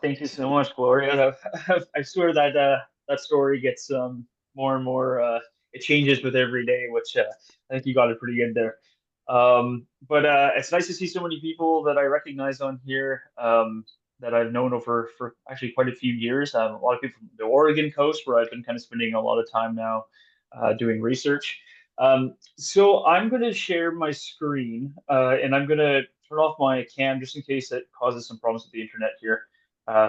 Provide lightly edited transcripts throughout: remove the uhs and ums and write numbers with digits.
Thank you so much, Gloria. I swear that that story gets more and more. It changes with every day, which I think you got it pretty good there. But it's nice to see so many people that I recognize on here that I've known over for actually quite a few years. A lot of people from the Oregon coast, where I've been kind of spending a lot of time now doing research. So I'm going to share my screen and I'm going to turn off my cam just in case it causes some problems with the internet here.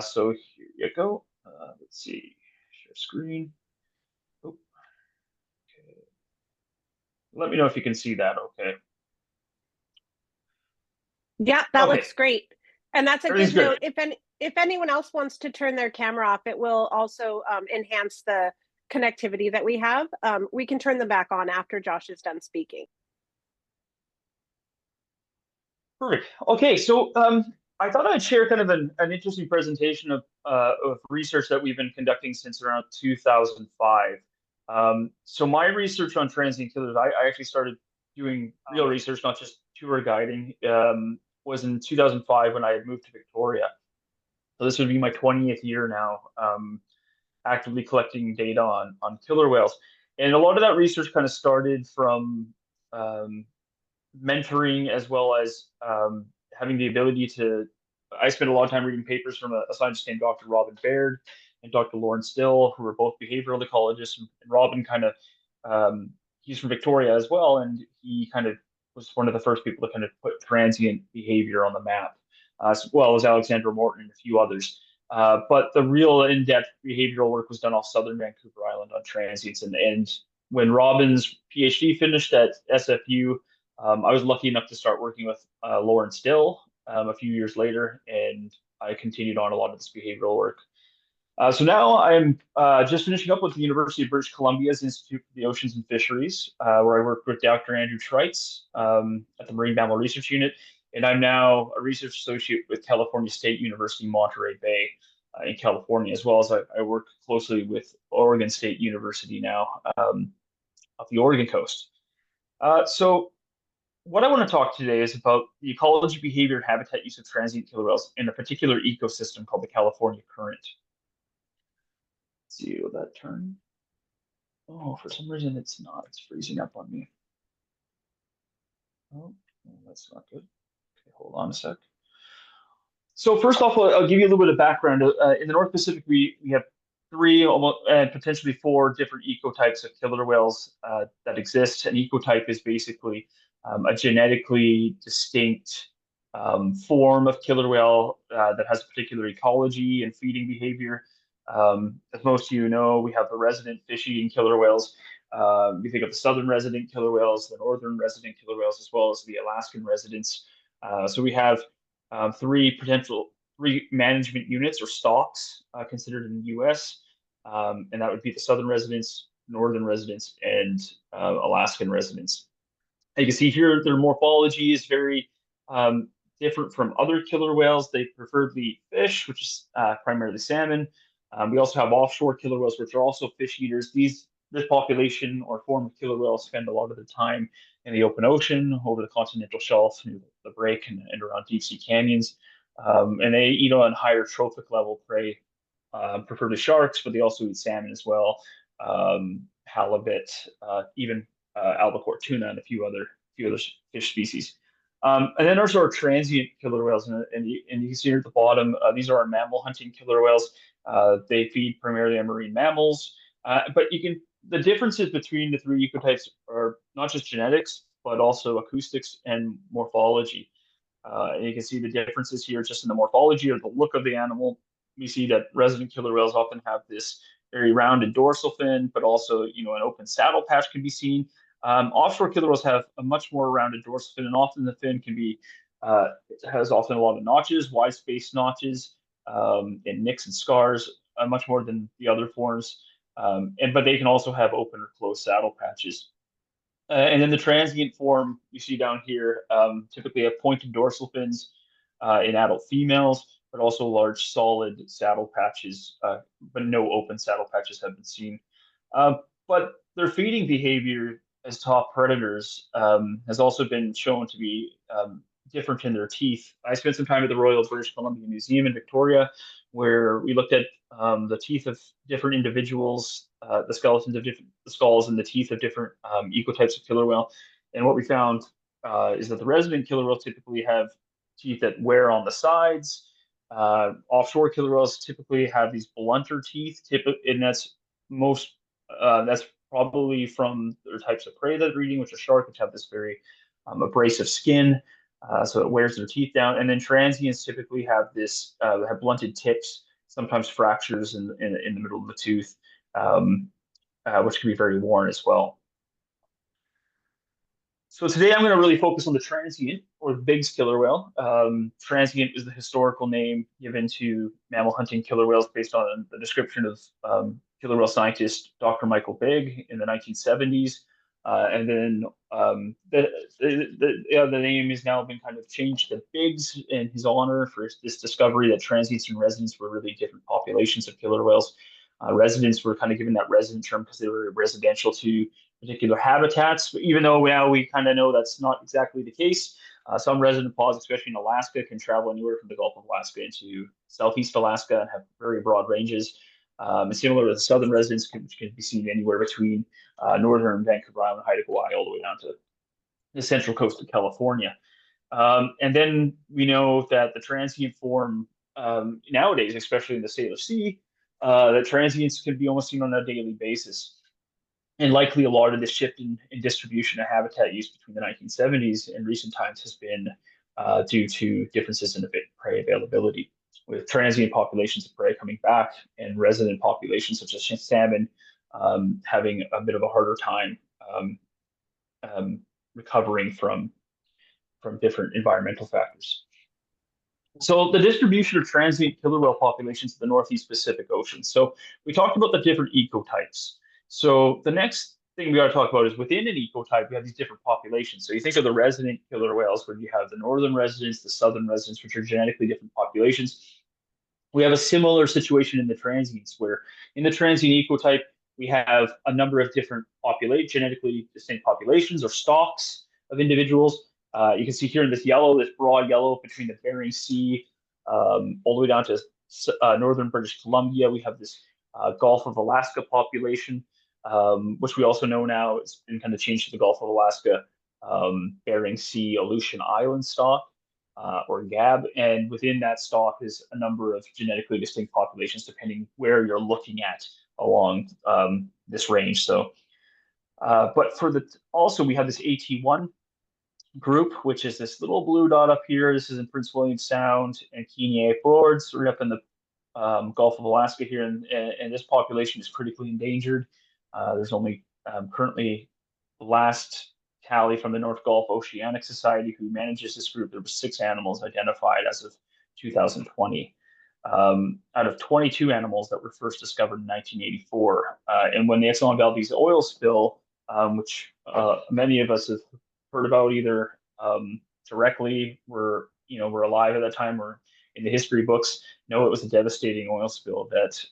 So here you go. Let's see, share screen. Oh, okay. Let me know if you can see that. Okay. Yeah, that Okay. looks great. And that's a Everything's good good. note. If anyone else wants to turn their camera off, it will also enhance the connectivity that we have. We can turn them back on after Josh is done speaking. Perfect. Okay. So I thought I'd share kind of an interesting presentation of research that we've been conducting since around 2005. So my research on transient killers, I actually started doing real research, not just tour guiding, was in 2005 when I had moved to Victoria. So this would be my 20th year now, actively collecting data on killer whales. And a lot of that research kind of started from um, mentoring as well as having the ability to. I spent a lot of time reading papers from a scientist named Dr. Robin Baird and Dr. Lauren Still, who were both behavioral ecologists. And Robin kind of, he's from Victoria as well, and he kind of was one of the first people to kind of put transient behavior on the map, as well as Alexandra Morton and a few others. But the real in-depth behavioral work was done off southern Vancouver Island on transients. And when Robin's PhD finished at SFU, I was lucky enough to start working with Lauren Still a few years later, and I continued on a lot of this behavioral work. So now I'm just finishing up with the University of British Columbia's Institute for the Oceans and Fisheries, where I work with Dr. Andrew Treitz at the Marine Mammal Research Unit, and I'm now a research associate with California State University, Monterey Bay in California, as well as I work closely with Oregon State University now off the Oregon coast. So what I want to talk today is about the ecology, behavior, and habitat use of transient killer whales in a particular ecosystem called the California Current. Let's see, will that turn? Oh, for some reason it's not. It's freezing up on me. Oh, that's not good. Okay, hold on a sec. So first off, I'll give you a little bit of background. In the North Pacific, we have three almost, and potentially four different ecotypes of killer whales that exist. An ecotype is basically a genetically distinct form of killer whale that has a particular ecology and feeding behavior. As most of you know, we have the resident fish-eating killer whales. We think of the southern resident killer whales, the northern resident killer whales, as well as the Alaskan residents. So we have three management units or stocks considered in the U.S., and that would be the southern residents, northern residents, and Alaskan residents. You can see here their morphology is very different from other killer whales. They preferably eat fish, which is primarily salmon. We also have offshore killer whales, which are also fish eaters. This population or form of killer whales spend a lot of the time in the open ocean, over the continental shelf, near the break, and around deep sea canyons. And they eat on higher trophic level prey, preferably sharks, but they also eat salmon as well, halibut, even albacore tuna, and a few other fish species. And then there's our transient killer whales, and you can see here at the bottom, these are our mammal hunting killer whales. They feed primarily on marine mammals, but the differences between the three ecotypes are not just genetics, but also acoustics and morphology. And you can see the differences here just in the morphology or the look of the animal. We see that resident killer whales often have this very rounded dorsal fin, but also, an open saddle patch can be seen. Offshore killer whales have a much more rounded dorsal fin, and often the fin has often a lot of notches, wide spaced notches, and nicks and scars, much more than the other forms. But they can also have open or closed saddle patches. And then the transient form you see down here typically have pointed dorsal fins in adult females, but also large solid saddle patches, but no open saddle patches have been seen. But their feeding behavior as top predators has also been shown to be different in their teeth. I spent some time at the Royal British Columbia Museum in Victoria, where we looked at the teeth of different individuals, the skeletons of different the skulls and the teeth of different ecotypes of killer whale. And what we found is that the resident killer whales typically have teeth that wear on the sides. Offshore killer whales typically have these blunter teeth, and that's probably from their types of prey that they're eating, which are shark, which have this very abrasive skin, so it wears their teeth down. And then transients typically have have blunted tips, sometimes fractures in the middle of the tooth, which can be very worn as well. So today I'm going to really focus on the transient, or the Biggs killer whale. Transient is the historical name given to mammal hunting killer whales based on the description of killer whale scientist Dr. Michael Bigg in the 1970s. And then the name has now been kind of changed to Biggs in his honor for this discovery that transients and residents were really different populations of killer whales. Residents were kind of given that resident term because they were residential to particular habitats, but even though now we kind of know that's not exactly the case. Some resident pods, especially in Alaska, can travel anywhere from the Gulf of Alaska into Southeast Alaska and have very broad ranges. And similar to the southern residents, which can be seen anywhere between northern Vancouver Island, Haida Gwaii, all the way down to the central coast of California. And then we know that the transient form nowadays, especially in the Salish Sea, that transients can be almost seen on a daily basis. And likely a lot of this shift in distribution and habitat use between the 1970s and recent times has been due to differences in prey availability, with transient populations of prey coming back and resident populations such as salmon having a bit of a harder time recovering from different environmental factors. So the distribution of transient killer whale populations in the Northeast Pacific Ocean. So we talked about the different ecotypes. So the next thing we got to talk about is within an ecotype, we have these different populations. So you think of the resident killer whales, where you have the northern residents, the southern residents, which are genetically different populations. We have a similar situation in the transients, where in the transient ecotype, we have a number of different genetically distinct populations or stocks of individuals. You can see here in this broad yellow between the Bering Sea all the way down to northern British Columbia. We have this Gulf of Alaska population, which we also know now it's been kind of changed to the Gulf of Alaska Bering Sea Aleutian Island stock, or GAB. And within that stock is a number of genetically distinct populations, depending where you're looking at along this range. So, but also we have this AT1 group, which is this little blue dot up here. This is in Prince William Sound and Kenai Fjords. We're up in the Gulf of Alaska here, and this population is critically endangered. There's only currently the last tally from the North Gulf Oceanic Society, who manages this group. There were 6 animals identified as of 2020. Out of 22 animals that were first discovered in 1984. And when the Exxon Valdez oil spill, which many of us have heard about either directly, were alive at that time, or in the history books, know it was a devastating oil spill that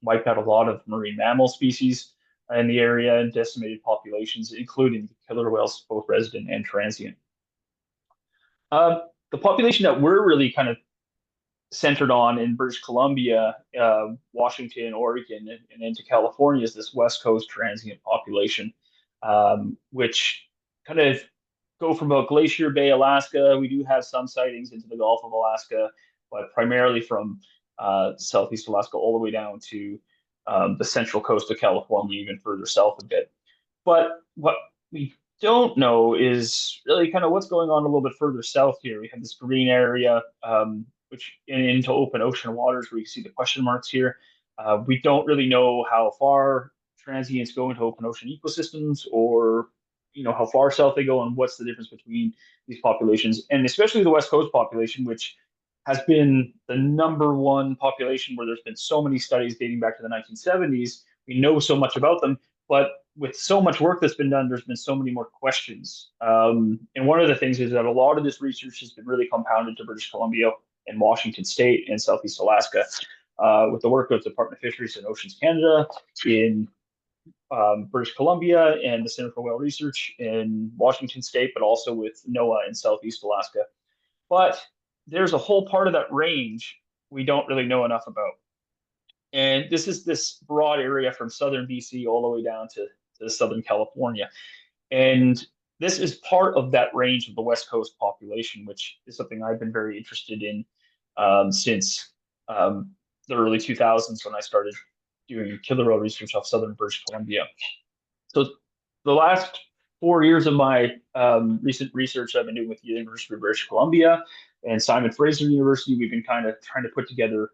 wiped out a lot of marine mammal species in the area and decimated populations, including killer whales, both resident and transient. The population that we're really kind of centered on in British Columbia, Washington, Oregon, and into California is this West Coast transient population, which kind of go from about Glacier Bay, Alaska. We do have some sightings into the Gulf of Alaska, but primarily from Southeast Alaska all the way down to the central coast of California, even further south a bit. But what we don't know is really kind of what's going on a little bit further south here. We have this green area, which into open ocean waters, where you see the question marks here. We don't really know how far transients go into open ocean ecosystems, or how far south they go, and what's the difference between these populations, and especially the West Coast population, which has been the #1 population where there's been so many studies dating back to the 1970s. We know so much about them, but with so much work that's been done, there's been so many more questions. And one of the things is that a lot of this research has been really compounded to British Columbia and Washington State and Southeast Alaska, with the work of the Department of Fisheries and Oceans Canada in British Columbia, and the Center for Whale Research in Washington State, but also with NOAA in Southeast Alaska. but there's a whole part of that range we don't really know enough about. And this is this broad area from southern BC all the way down to southern California. And this is part of that range of the West Coast population, which is something I've been very interested in since the early 2000s when I started doing killer whale research off southern British Columbia. So the last 4 years of my recent research I've been doing with the University of British Columbia and Simon Fraser University, we've been kind of trying to put together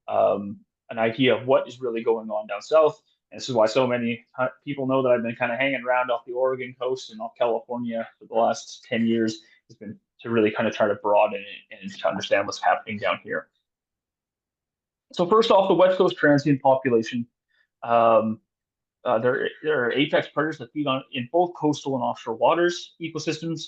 an idea of what is really going on down south. And this is why so many people know that I've been kind of hanging around off the Oregon coast and off California for the last 10 years. Has been to really kind of try to broaden it and to understand what's happening down here. So first off, the West Coast transient population. There are apex predators that feed on in both coastal and offshore waters ecosystems.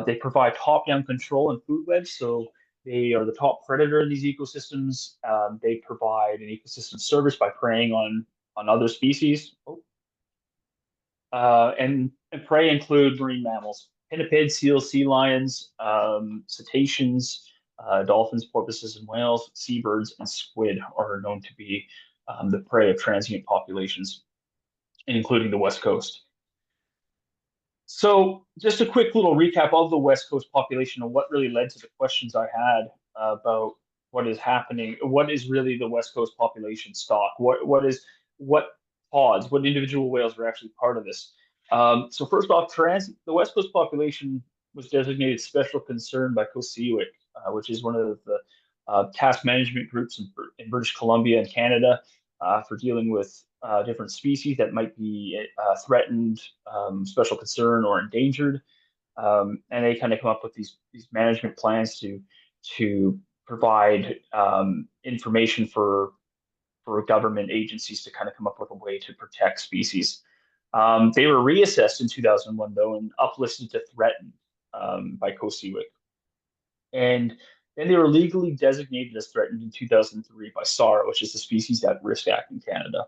They provide top-down control and food webs, so they are the top predator in these ecosystems. They provide an ecosystem service by preying on other species. And prey include marine mammals, pinnipeds, seals, sea lions, cetaceans, dolphins, porpoises, and whales, seabirds, and squid are known to be the prey of transient populations, including the West Coast. So just a quick little recap of the West Coast population and what really led to the questions I had about what is happening, what is really the West Coast population stock, what pods, what individual whales are actually part of this. So first off, the West Coast population was designated special concern by COSEWIC, which is one of the task management groups in British Columbia and Canada for dealing with different species that might be threatened, special concern, or endangered. And they kind of come up with these management plans to provide information for government agencies to kind of come up with a way to protect species. They were reassessed in 2001, though, and uplisted to threatened by COSEWIC. And then they were legally designated as threatened in 2003 by SARA, which is the Species at Risk Act in Canada.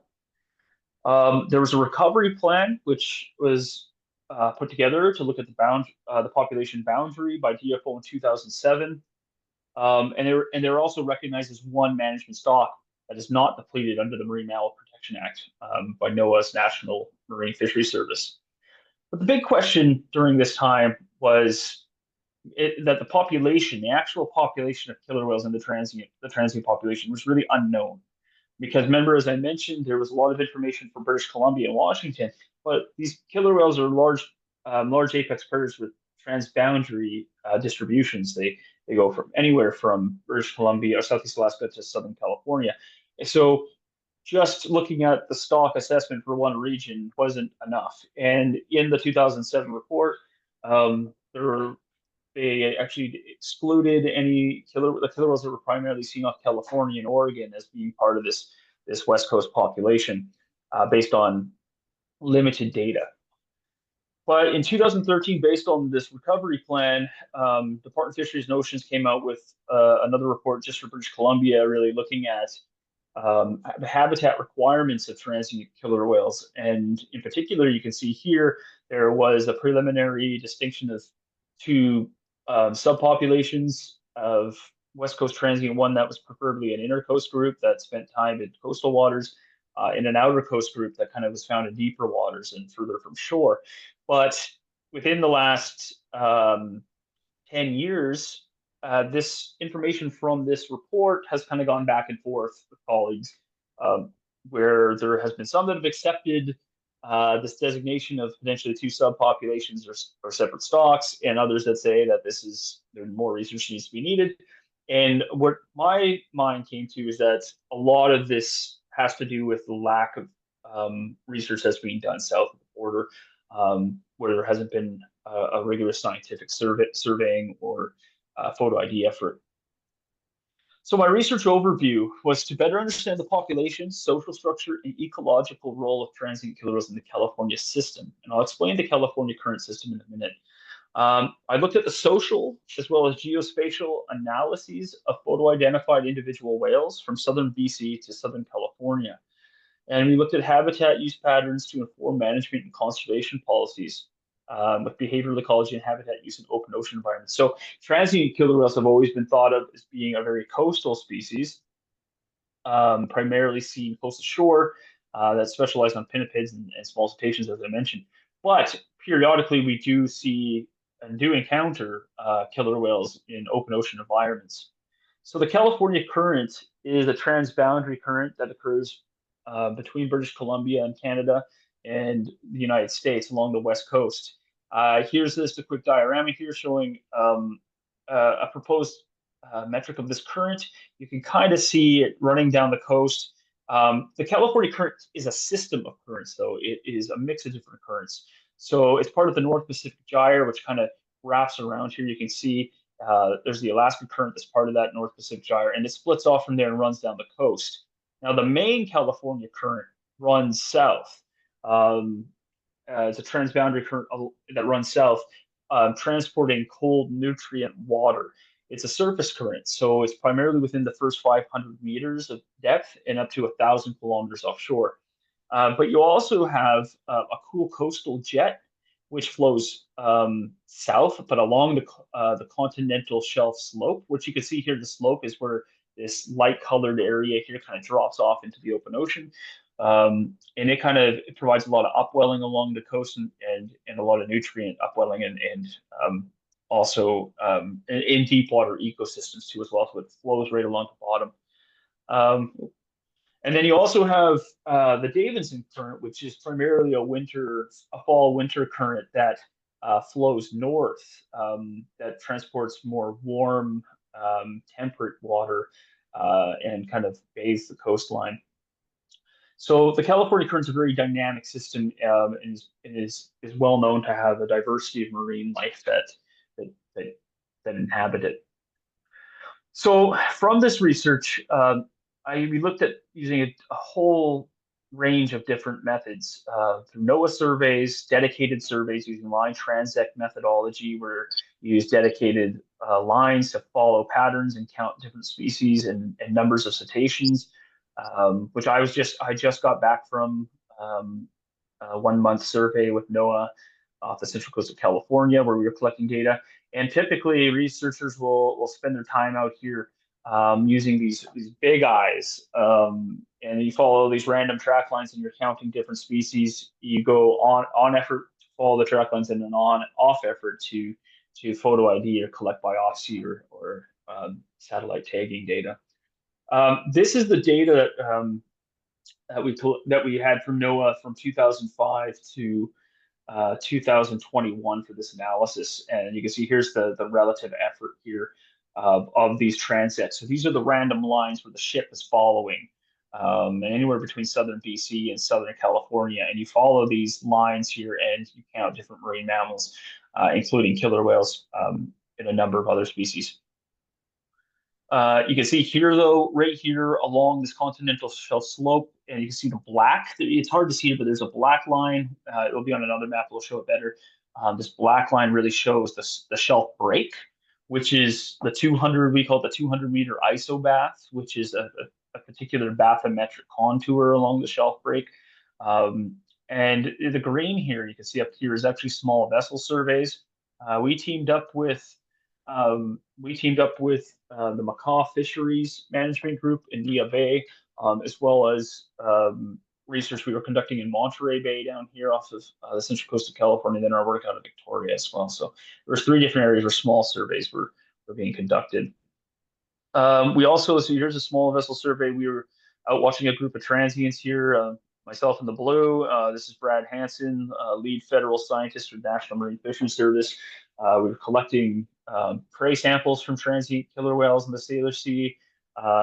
There was a recovery plan, which was put together to look at the population boundary by DFO in 2007. And they were also recognized as one management stock that is not depleted under the Marine Mammal Protection Act by NOAA's National Marine Fisheries Service. But the big question during this time was that the actual population of killer whales in the transient population was really unknown. Because remember, as I mentioned, there was a lot of information from British Columbia and Washington, but these killer whales are large apex predators with transboundary distributions. They go from anywhere from British Columbia or Southeast Alaska to Southern California. So just looking at the stock assessment for one region wasn't enough. And in the 2007 report, they actually excluded the killer whales that were primarily seen off California and Oregon as being part of this West Coast population based on limited data. But in 2013, based on this recovery plan, Department of Fisheries and Oceans came out with another report just for British Columbia, really looking at the habitat requirements of transient killer whales. And in particular, you can see here, there was a preliminary distinction of two subpopulations of West Coast transient, one that was preferably an intercoast group that spent time in coastal waters, and an outer coast group that kind of was found in deeper waters and further from shore. But within the last 10 years, this information from this report has kind of gone back and forth with colleagues, where there has been some that have accepted this designation of potentially two subpopulations or separate stocks, and others that say that more research needs to be needed. And what my mind came to is that a lot of this has to do with the lack of research that's being done south of the border, where there hasn't been a rigorous scientific surveying or photo ID effort. So my research overview was to better understand the population, social structure, and ecological role of transient killer whales in the California system. And I'll explain the California current system in a minute. I looked at the social as well as geospatial analyses of photo-identified individual whales from southern BC to southern California. And we looked at habitat use patterns to inform management and conservation policies. with behavioral ecology and habitat use in open ocean environments. So transient killer whales have always been thought of as being a very coastal species, primarily seen close to shore, that specialize on pinnipeds and small cetaceans, as I mentioned. But periodically, we do see and do encounter killer whales in open ocean environments. So the California current is a transboundary current that occurs between British Columbia and Canada and the United States along the west coast. Here's just a quick diorama here showing a proposed metric of this current. You can kind of see it running down the coast. The California current is a system of currents, though. It is a mix of different currents. So it's part of the North Pacific Gyre, which kind of wraps around here. You can see there's the Alaska current that's part of that North Pacific Gyre, and it splits off from there and runs down the coast. Now, the main California current runs south. It's a transboundary current that runs south, transporting cold nutrient water. It's a surface current, so it's primarily within the first 500 meters of depth and up to 1,000 kilometers offshore. But you also have a cool coastal jet, which flows south, but along the continental shelf slope, which you can see here. The slope is where this light-colored area here kind of drops off into the open ocean. And it provides a lot of upwelling along the coast and a lot of nutrient upwelling and also in deep water ecosystems too as well. So it flows right along the bottom. And then you also have the Davidson current, which is primarily a fall winter current that flows north, that transports more warm, temperate water and kind of bathes the coastline. So the California current is a very dynamic system, and is well known to have a diversity of marine life that inhabit it. So from this research, we looked at using a whole range of different methods through NOAA surveys, dedicated surveys using line transect methodology, where you use dedicated lines to follow patterns and count different species and numbers of cetaceans, which I just got back from a 1 month survey with NOAA off the central coast of California, where we were collecting data. And typically, researchers will spend their time out here using these big eyes, and you follow these random track lines, and you're counting different species. You go on effort to follow the track lines, and then off effort to photo ID or collect biopsy or satellite tagging data. This is the data that we had from NOAA from 2005 to 2021 for this analysis, and you can see here's the relative effort here of these transects. So these are the random lines where the ship is following, and anywhere between southern BC and southern California, and you follow these lines here, and you count different marine mammals, including killer whales and a number of other species. You can see here, though, right here along this continental shelf slope, and you can see the black. It's hard to see it, but there's a black line. It'll be on another map. It'll show it better. This black line really shows the shelf break, which is the 200. We call it the 200-meter isobath, which is a particular bathymetric contour along the shelf break. And the green here, you can see up here, is actually small vessel surveys. We teamed up with the McInnes Fisheries Management Group in Nia Bay, as well as research we were conducting in Monterey Bay down here off of the central coast of California, then our work out of Victoria as well. So there was 3 different areas where small surveys were being conducted. We also, so here's a small vessel survey. We were out watching a group of transients here, myself in the blue. This is Brad Hansen, lead federal scientist for the National Marine Fisheries Service. We were collecting prey samples from transient killer whales in the Sailor Sea.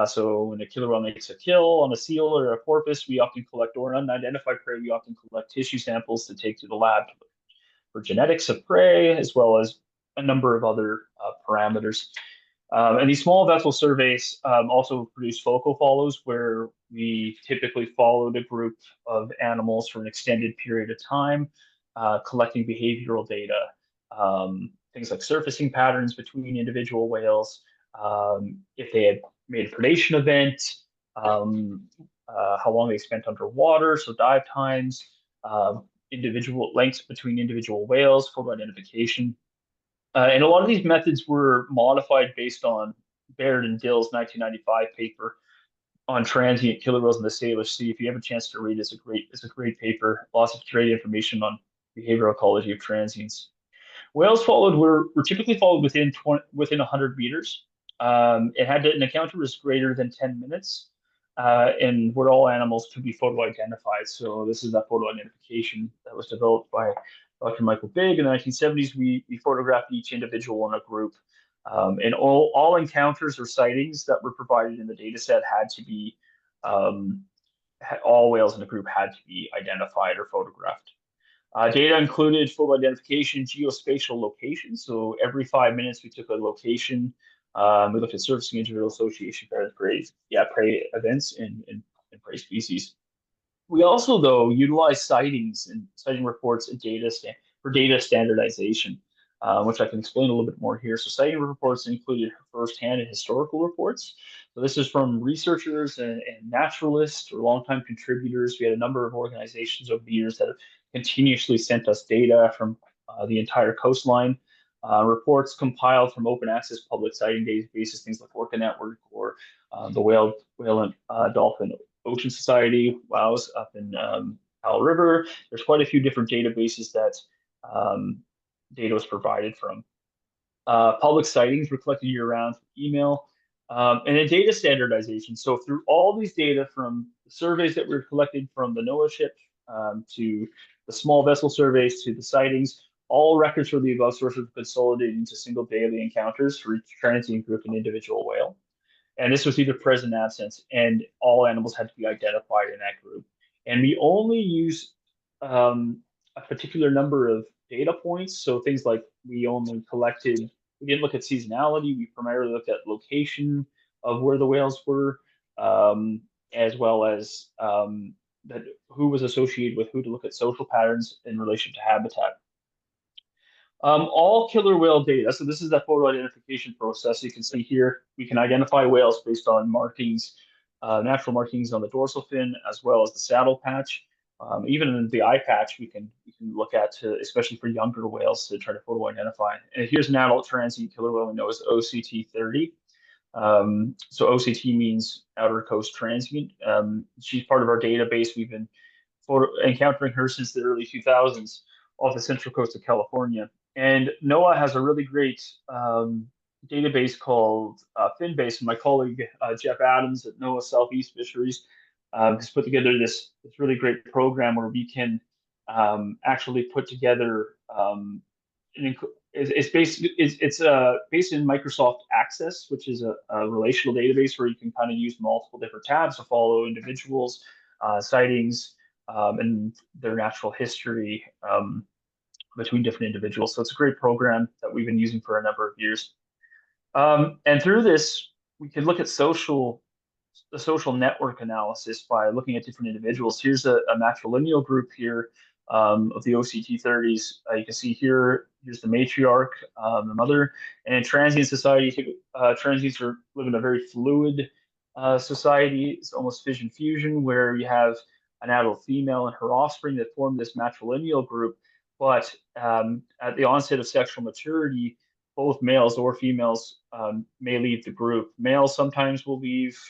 So when a killer whale makes a kill on a seal or a porpoise, we often collect, or unidentified prey, we often collect tissue samples to take to the lab for genetics of prey, as well as a number of other parameters. And these small vessel surveys also produce focal follows, where we typically followed a group of animals for an extended period of time, collecting behavioral data, things like surfacing patterns between individual whales, if they had made a predation event, how long they spent underwater, so dive times, individual links between individual whales, photo identification. And a lot of these methods were modified based on Baird and Dill's 1995 paper on transient killer whales in the Salish Sea. If you have a chance to read, it's a great paper. Lots of great information on behavioral ecology of transients. Whales were typically followed within 100 meters. It had an encounter was greater than 10 minutes, and where all animals could be photo identified. So this is that photo identification that was developed by Dr. Michael Bigg in the 1970s. We photographed each individual in a group, and all encounters or sightings that were provided in the data set had to be all whales in the group had to be identified or photographed. Data included photo identification, geospatial location. So every 5 minutes, we took a location. We looked at surfacing interval association pairs, prey events and prey species. We also, though, utilized sightings and sighting reports and for data standardization, which I can explain a little bit more here. So sighting reports included firsthand and historical reports. So this is from researchers and naturalists or longtime contributors. We had a number of organizations over the years that have continuously sent us data from the entire coastline. Reports compiled from open access public sighting databases, things like Orca Network or the Whale and Dolphin Ocean Society, WOWS, up in Powell River. There's quite a few different databases that data was provided from. Public sightings were collected year-round through email, and then data standardization. So through all these data from the surveys that were collected from the NOAA ship to the small vessel surveys to the sightings, all records for the above sources were consolidated into single daily encounters for each transient group and individual whale. And this was either present or absent, and all animals had to be identified in that group. And we only use a particular number of data points. So things like we didn't look at seasonality. We primarily looked at location of where the whales were, as well as that who was associated with who, to look at social patterns in relation to habitat. All killer whale data. So this is the photo identification process. You can see here, we can identify whales based on markings, natural markings on the dorsal fin, as well as the saddle patch. Even in the eye patch, we can look at, especially for younger whales, to try to photo identify. And here's an adult transient killer whale we know as OCT 30. So OCT means outer coast transient. She's part of our database. We've been encountering her since the early 2000s off the central coast of California. And NOAA has a really great database called FinBase, and my colleague Jeff Adams at NOAA Southeast Fisheries has put together this really great program where we can actually put together it's based in Microsoft Access, which is a relational database where you can kind of use multiple different tabs to follow individuals, sightings, and their natural history between different individuals. So it's a great program that we've been using for a number of years. And through this, we can look at the social network analysis by looking at different individuals. Here's a matrilineal group here of the OCT 30s. You can see here's the matriarch, the mother. And in transient society, transients live in a very fluid society. It's almost fission fusion, where you have an adult female and her offspring that form this matrilineal group. But at the onset of sexual maturity, both males or females may leave the group. Males sometimes will leave,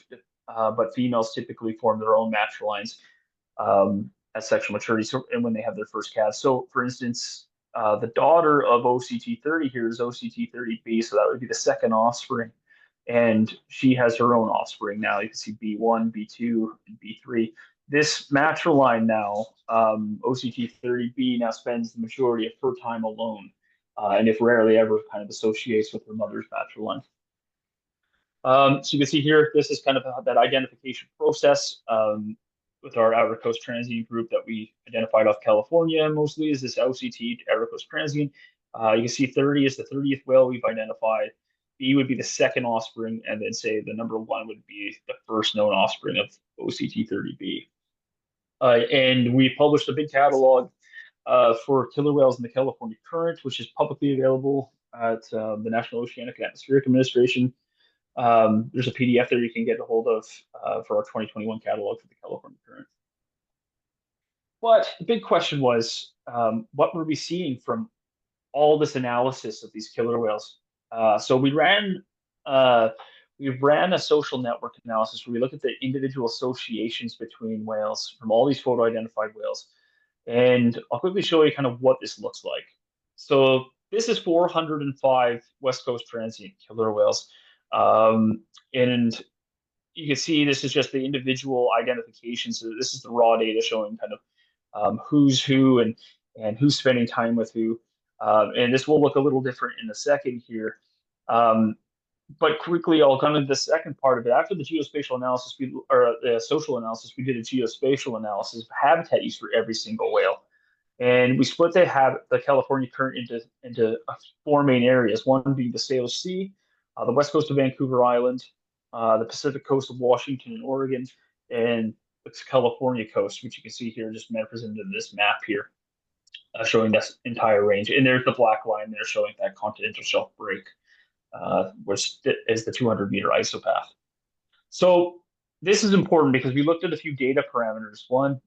but females typically form their own matrilines at sexual maturity, and when they have their first calves. So, for instance, the daughter of OCT 30 here is OCT 30B, so that would be the second offspring. And she has her own offspring now. You can see B1, B2, and B3. This matriline now, OCT 30B, now spends the majority of her time alone, and if rarely ever, kind of associates with her mother's matriline. So you can see here, this is kind of that identification process with our outer coast transient group that we identified off California mostly is this OCT outer coast transient. You can see 30 is the 30th whale we've identified. B would be the second offspring, and then say the number 1 would be the first known offspring of OCT 30B. And we published a big catalog for killer whales in the California Current, which is publicly available at the National Oceanic and Atmospheric Administration. There's a PDF there you can get a hold of for our 2021 catalog for the California Current. But the big question was, what were we seeing from all this analysis of these killer whales? So we ran a social network analysis where we look at the individual associations between whales from all these photo identified whales. And I'll quickly show you kind of what this looks like. So this is 405 West Coast transient killer whales. And you can see this is just the individual identification. So this is the raw data showing kind of who's who and who's spending time with who. And this will look a little different in a second here. But quickly, I'll come to the second part of it. After the geospatial analysis, or the social analysis, we did a geospatial analysis of habitat use for every single whale. And we split the California current into four main areas, one being the Salish Sea, the west coast of Vancouver Island, the Pacific coast of Washington and Oregon, and the California coast, which you can see here just represented in this map here, showing this entire range. And there's the black line there showing that continental shelf break, which is the 200-meter isopath. So this is important because we looked at a few data parameters. One,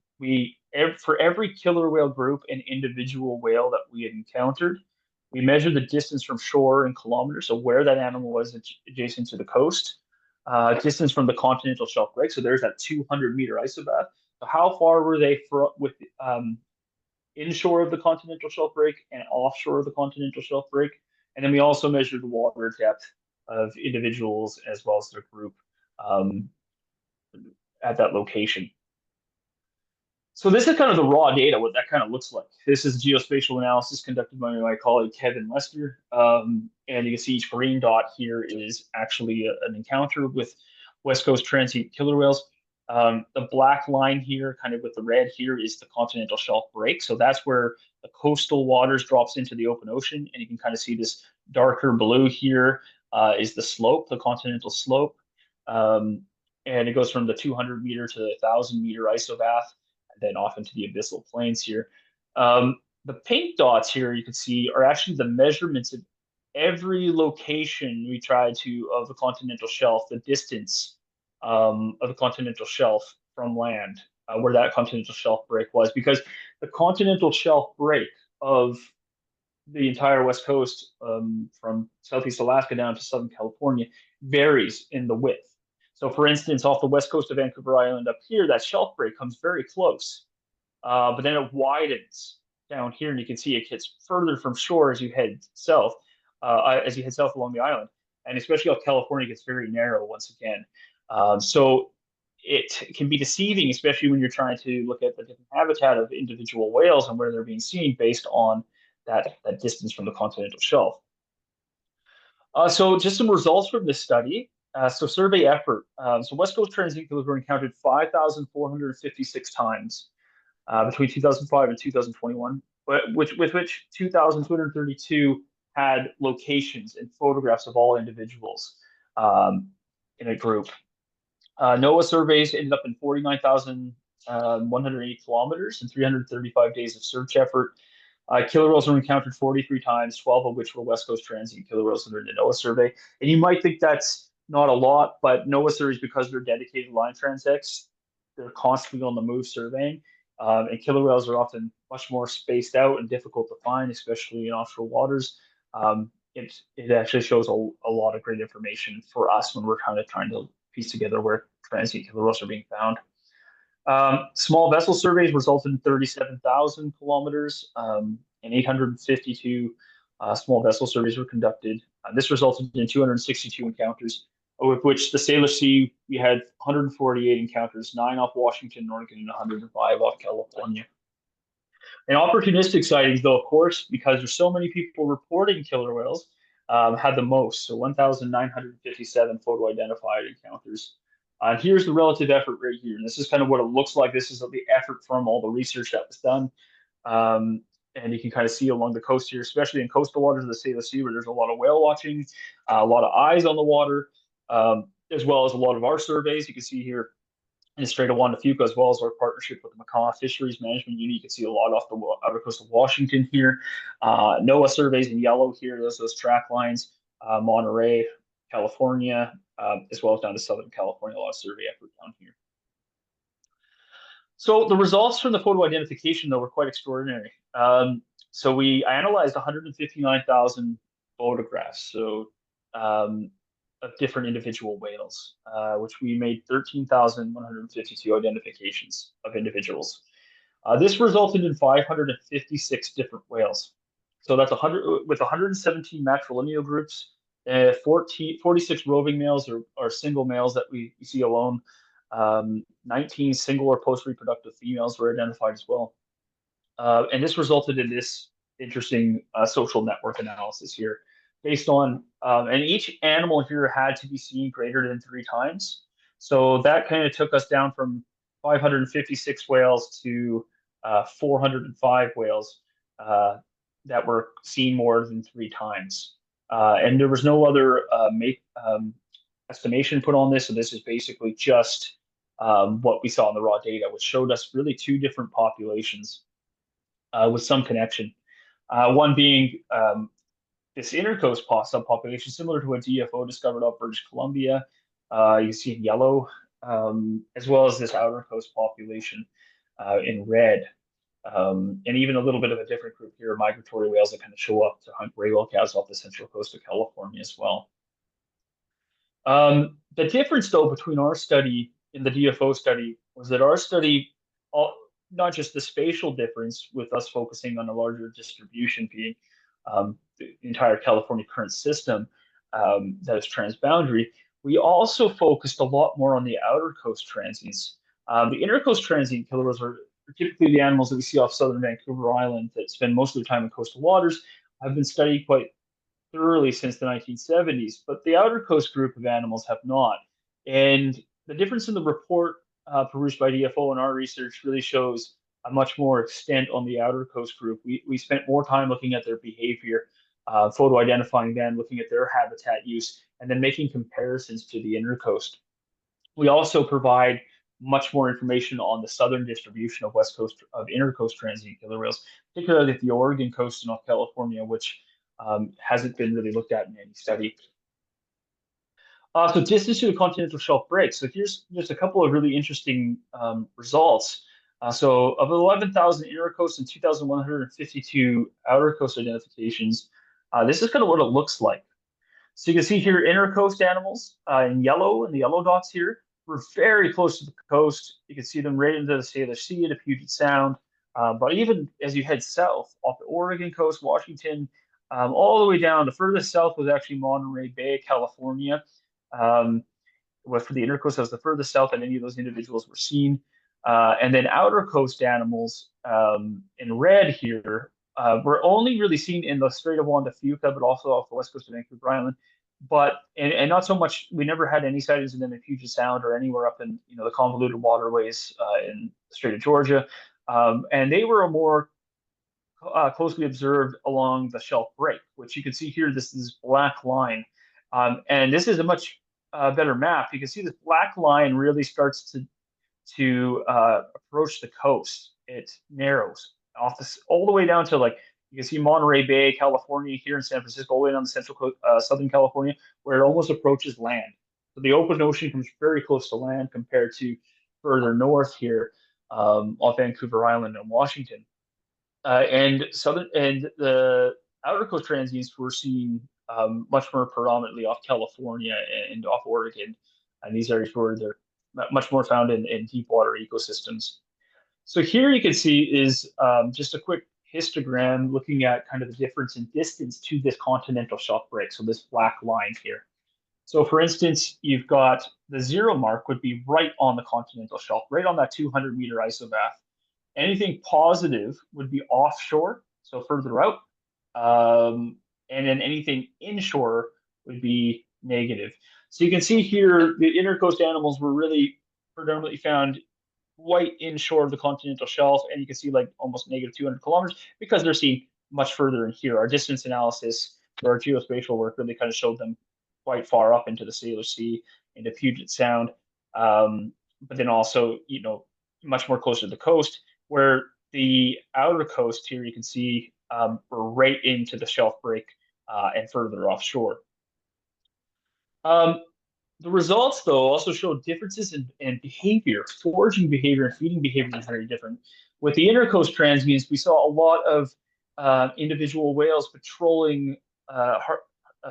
for every killer whale group and individual whale that we had encountered, we measured the distance from shore in kilometers, so where that animal was adjacent to the coast, distance from the continental shelf break. So there's that 200-meter isobath. So how far were they inshore of the continental shelf break and offshore of the continental shelf break? And then we also measured the water depth of individuals as well as their group at that location. So this is kind of the raw data, what that kind of looks like. This is geospatial analysis conducted by my colleague Kevin Lester. And you can see each green dot here is actually an encounter with West Coast transient killer whales. The black line here, kind of with the red here, is the continental shelf break. So that's where the coastal waters drops into the open ocean. And you can kind of see this darker blue here is the slope, the continental slope. And it goes from the 200-meter to the 1,000-meter isobath, and then off into the abyssal plains here. The pink dots here you can see are actually the measurements of every location we tried to of the continental shelf, the distance of the continental shelf from land, where that continental shelf break was, because the continental shelf break of the entire West Coast, from Southeast Alaska down to Southern California, varies in the width. So for instance, off the west coast of Vancouver Island up here, that shelf break comes very close, but then it widens down here, and you can see it gets further from shore as you head south, along the island, and especially off California gets very narrow once again. So it can be deceiving, especially when you're trying to look at the different habitat of individual whales and where they're being seen based on that distance from the continental shelf. So just some results from this study. So survey effort. So West Coast transient killers were encountered 5,456 times between 2005 and 2021, with which 2,232 had locations and photographs of all individuals in a group. NOAA surveys ended up in 49,180 kilometers and 335 days of search effort. Killer whales were encountered 43 times, 12 of which were West Coast transient killer whales under the NOAA survey. And you might think that's not a lot, but NOAA surveys, because they're dedicated line transects, they're constantly on the move surveying. And killer whales are often much more spaced out and difficult to find, especially in offshore waters. It actually shows a lot of great information for us when we're kind of trying to piece together where transient killer whales are being found. Small vessel surveys resulted in 37,000 kilometers, and 852 small vessel surveys were conducted. This resulted in 262 encounters, with which the Salish Sea, we had 148 encounters, 9 off Washington and Oregon, and 105 off California. And opportunistic sightings, though, of course, because there's so many people reporting killer whales, had the most, so 1,957 photo identified encounters. Here's the relative effort right here. And this is kind of what it looks like. This is the effort from all the research that was done. And you can kind of see along the coast here, especially in coastal waters of the Salish Sea, where there's a lot of whale watching, a lot of eyes on the water, as well as a lot of our surveys. You can see here in the Strait of Juan de Fuca, as well as our partnership with the McInnes Fisheries Management Unit. You can see a lot off the outer coast of Washington here. NOAA surveys in yellow here, those track lines, Monterey, California, as well as down to Southern California, a lot of survey effort down here. So the results from the photo identification, though, were quite extraordinary. So we analyzed 159,000 photographs, um, of different individual whales, which we made 13,152 identifications of individuals. This resulted in 556 different whales. So that's 100 with 117 matrilineal groups, 46 roving males or single males that we see alone. 19 single or post-reproductive females were identified as well. And this resulted in this interesting social network analysis here based on, and each animal here had to be seen greater than 3 times. So that kind of took us down from 556 whales to 405 whales that were seen more than 3 times. And there was no other estimation put on this. So this is basically just what we saw in the raw data, which showed us really 2 different populations with some connection. One being this intercoast subpopulation, similar to what DFO discovered off British Columbia. You see in yellow, as well as this outer coast population in red. And even a little bit of a different group here, migratory whales that kind of show up to hunt gray whale-calves off the central coast of California as well. The difference, though, between our study and the DFO study was that our study, not just the spatial difference with us focusing on a larger distribution being the entire California current system that is transboundary, we also focused a lot more on the outer coast transients. The inner coast transient killer whales are typically the animals that we see off southern Vancouver Island that spend most of their time in coastal waters, have been studied quite thoroughly since the 1970s, but the outer coast group of animals have not. And the difference in the report produced by DFO and our research really shows a much more extent on the outer coast group. We spent more time looking at their behavior, photo identifying them, looking at their habitat use, and then making comparisons to the inner coast. We also provide much more information on the southern distribution of west coast of inner coast transient killer whales, particularly at the Oregon coast in North California, which hasn't been really looked at in any study. So distance to the continental shelf break. So here's just a couple of really interesting results. So of 11,000 inner coast and 2,152 outer coast identifications, this is kind of what it looks like. So you can see here inner coast animals in yellow, and the yellow dots here. We're very close to the coast. You can see them right into the Salish Sea, to Puget Sound. But even as you head south, off the Oregon coast, Washington, all the way down, the furthest south was actually Monterey Bay, California. Was for the inner coast, that was the furthest south that any of those individuals were seen. And then outer coast animals in red here were only really seen in the Strait of Juan de Fuca, but also off the west coast of Vancouver Island. But and not so much. We never had any sightings of them in Puget Sound or anywhere up in the convoluted waterways in the Strait of Georgia, and they were more closely observed along the shelf break, which you can see here. This is black line, and this is a much better map. You can see this black line really starts to approach the coast. It narrows off this all the way down to, like, you can see Monterey Bay, California here in San Francisco, all the way down to central southern California, where it almost approaches land. So the open ocean comes very close to land compared to further north here off Vancouver Island and Washington. And the outer coast transients were seen much more predominantly off California and off Oregon, and these areas where they're much more found in deep water ecosystems. So here you can see is just a quick histogram looking at kind of the difference in distance to this continental shelf break. So this black line here. So for instance, you've got the 0 mark would be right on the continental shelf, right on that 200-meter isobath. Anything positive would be offshore, so further out. And then anything inshore would be negative. So you can see here the intercoast animals were really predominantly found right inshore of the continental shelf, and you can see like almost negative 200 kilometers because they're seen much further in here. Our distance analysis for our geospatial work really kind of showed them quite far up into the Salish Sea, into Puget Sound, but then also, much more closer to the coast, where the outer coast here, you can see we're right into the shelf break and further offshore. The results, though, also showed differences in behavior. Foraging behavior and feeding behavior is very different. With the intercoast transients, we saw a lot of individual whales patrolling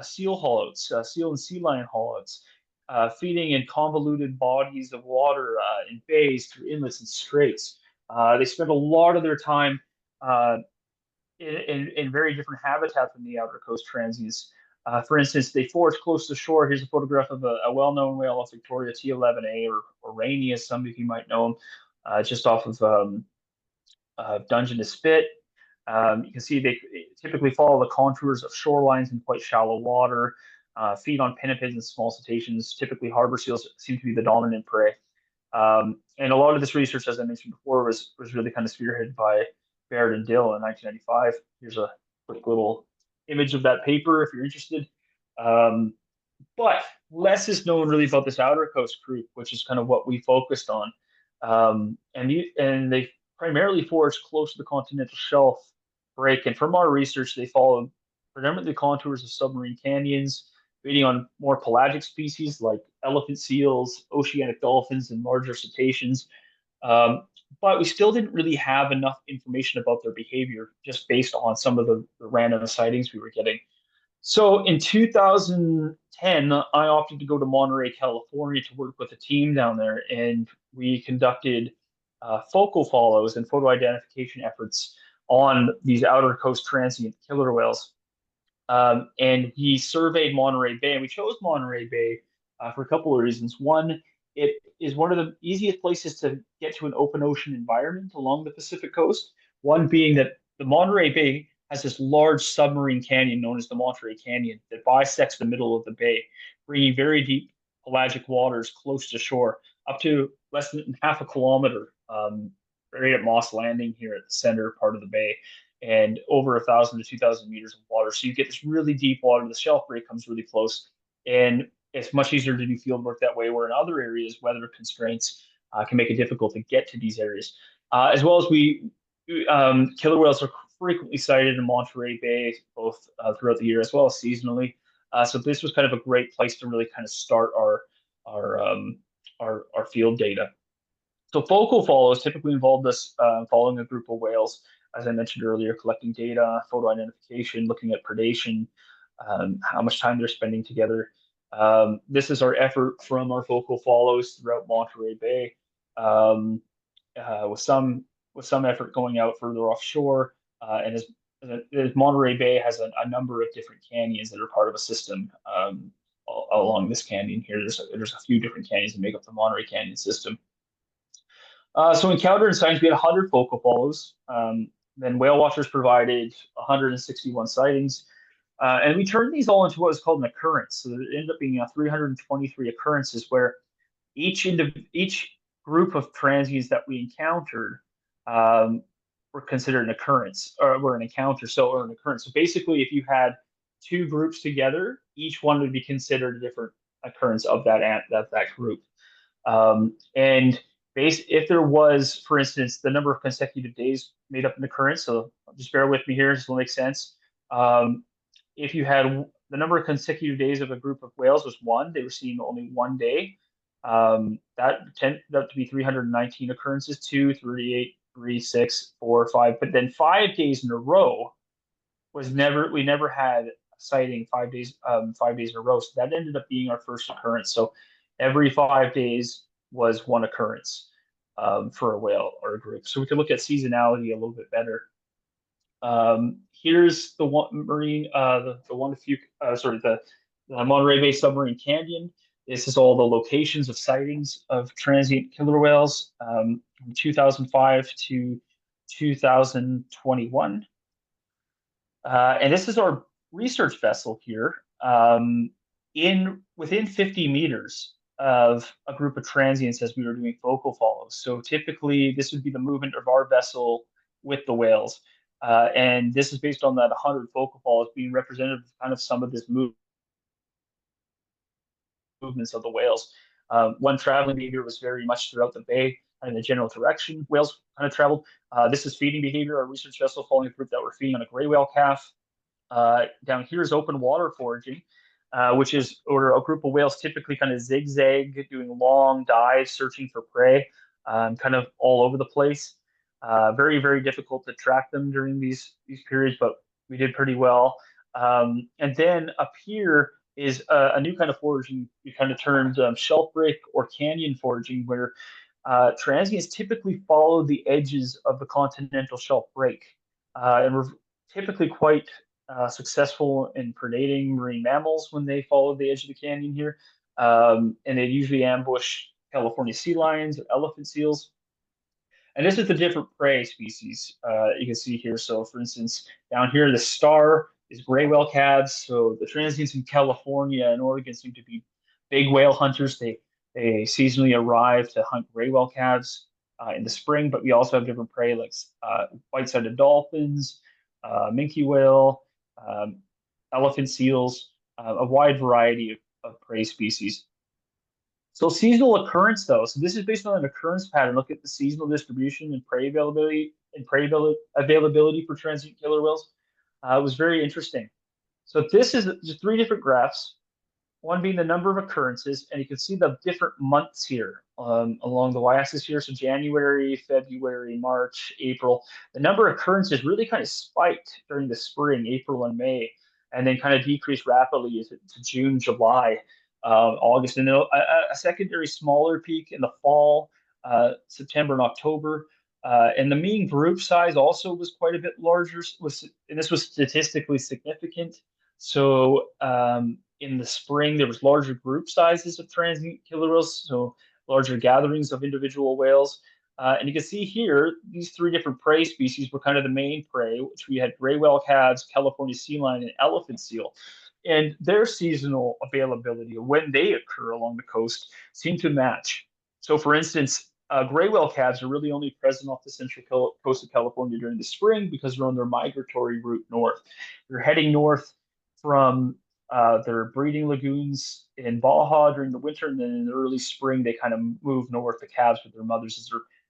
seal haulouts, seal and sea lion haulouts, feeding in convoluted bodies of water in bays through inlets and straits. They spent a lot of their time uh, in very different habitats than the outer coast transients. For instance, they forage close to shore. Here's a photograph of a well-known whale off Victoria, T11A, or Rainy, as some of you might know him, just off of Dungeness Spit. You can see they typically follow the contours of shorelines in quite shallow water, feed on pinnipeds and small cetaceans. Typically, harbor seals seem to be the dominant prey. And a lot of this research, as I mentioned before, was really kind of spearheaded by Baird and Dill in 1995. Here's a quick little image of that paper if you're interested. Um, but less is known really about this outer coast group, which is kind of what we focused on. And they primarily forage close to the continental shelf break. And from our research, they follow predominantly the contours of submarine canyons, feeding on more pelagic species like elephant seals, oceanic dolphins, and larger cetaceans. Um, but we still didn't really have enough information about their behavior just based on some of the random sightings we were getting. So in 2010, I opted to go to Monterey, California to work with a team down there, and we conducted focal follows and photo identification efforts on these outer coast transient killer whales. And we surveyed Monterey Bay, and we chose Monterey Bay for a couple of reasons. One, it is one of the easiest places to get to an open ocean environment along the Pacific coast. One being that the Monterey Bay has this large submarine canyon known as the Monterey Canyon that bisects the middle of the bay, bringing very deep pelagic waters close to shore, up to less than half a kilometer, right at Moss Landing here at the center part of the bay, and over 1,000 to 2,000 meters of water. So you get this really deep water. The shelf break comes really close, and it's much easier to do field work that way. Where in other areas, weather constraints can make it difficult to get to these areas. As well as killer whales are frequently sighted in Monterey Bay, both throughout the year as well as seasonally. So this was kind of a great place to really kind of start our our field data. So focal follows typically involved us following a group of whales, as I mentioned earlier, collecting data, photo identification, looking at predation, how much time they're spending together. This is our effort from our focal follows throughout Monterey Bay, um, with some effort going out further offshore. And as Monterey Bay has a number of different canyons that are part of a system along this canyon here. There's a few different canyons that make up the Monterey Canyon system. So encounter and sightings, we had 100 focal follows. Then whale watchers provided 161 sightings. And we turned these all into what was called an occurrence. So there ended up being 323 occurrences where each group of transients that we encountered were considered an occurrence or an encounter, or an occurrence. So basically, if you had two groups together, each one would be considered a different occurrence of that group. And if there was, for instance, the number of consecutive days made up an occurrence, so just bear with me here, this will make sense. If you had the number of consecutive days of a group of whales was one, they were seen only one day. That tended up to be 319 occurrences, 2, 3, 8, 3, 6, 4, 5. But then 5 days in a row we never had a sighting 5 days in a row. So that ended up being our first occurrence. So every 5 days was one occurrence for a whale or a group. So we can look at seasonality a little bit better. Here's the one marine, the one few, the Monterey Bay Submarine Canyon. This is all the locations of sightings of transient killer whales from 2005 to 2021. And this is our research vessel here within 50 meters of a group of transients as we were doing focal follows. So typically this would be the movement of our vessel with the whales. And this is based on that 100 focal follows being representative of kind of some of this movements of the whales. One traveling behavior was very much throughout the bay in the general direction whales kind of traveled. This is feeding behavior. Our research vessel following a group that were feeding on a gray whale calf. Down here is open water foraging. which is where a group of whales typically kind of zigzag, doing long dives, searching for prey, kind of all over the place. Very, very difficult to track them during these periods, but we did pretty well. And then up here is a new kind of foraging we kind of termed shelf break or canyon foraging, where transients typically follow the edges of the continental shelf break. And we're typically quite successful in predating marine mammals when they follow the edge of the canyon here. And they usually ambush California sea lions or elephant seals. And this is the different prey species you can see here. So for instance, down here, the star is gray whale calves. So the transients in California and Oregon seem to be big whale hunters. They seasonally arrive to hunt gray whale calves in the spring, but we also have different prey like white-sided dolphins, minke whale, um, elephant seals, a wide variety of prey species. So seasonal occurrence, though, so this is based on an occurrence pattern. Look at the seasonal distribution and prey availability for transient killer whales. It was very interesting. So this is just three different graphs, one being the number of occurrences, and you can see the different months here along the y-axis here. So January, February, March, April. The number of occurrences really kind of spiked during the spring, April and May, and then kind of decreased rapidly to June, July, August, and then a secondary smaller peak in the fall, September and October. And the mean group size also was quite a bit larger, and this was statistically significant. So in the spring, there was larger group sizes of transient killer whales, so larger gatherings of individual whales. And you can see here, these three different prey species were kind of the main prey, which we had gray whale calves, California sea lion, and elephant seal. And their seasonal availability, when they occur along the coast, seem to match. So, for instance, gray whale calves are really only present off the central coast of California during the spring because they're on their migratory route north. They're heading north from their breeding lagoons in Baja during the winter, and then in the early spring they kind of move north to calves with their mothers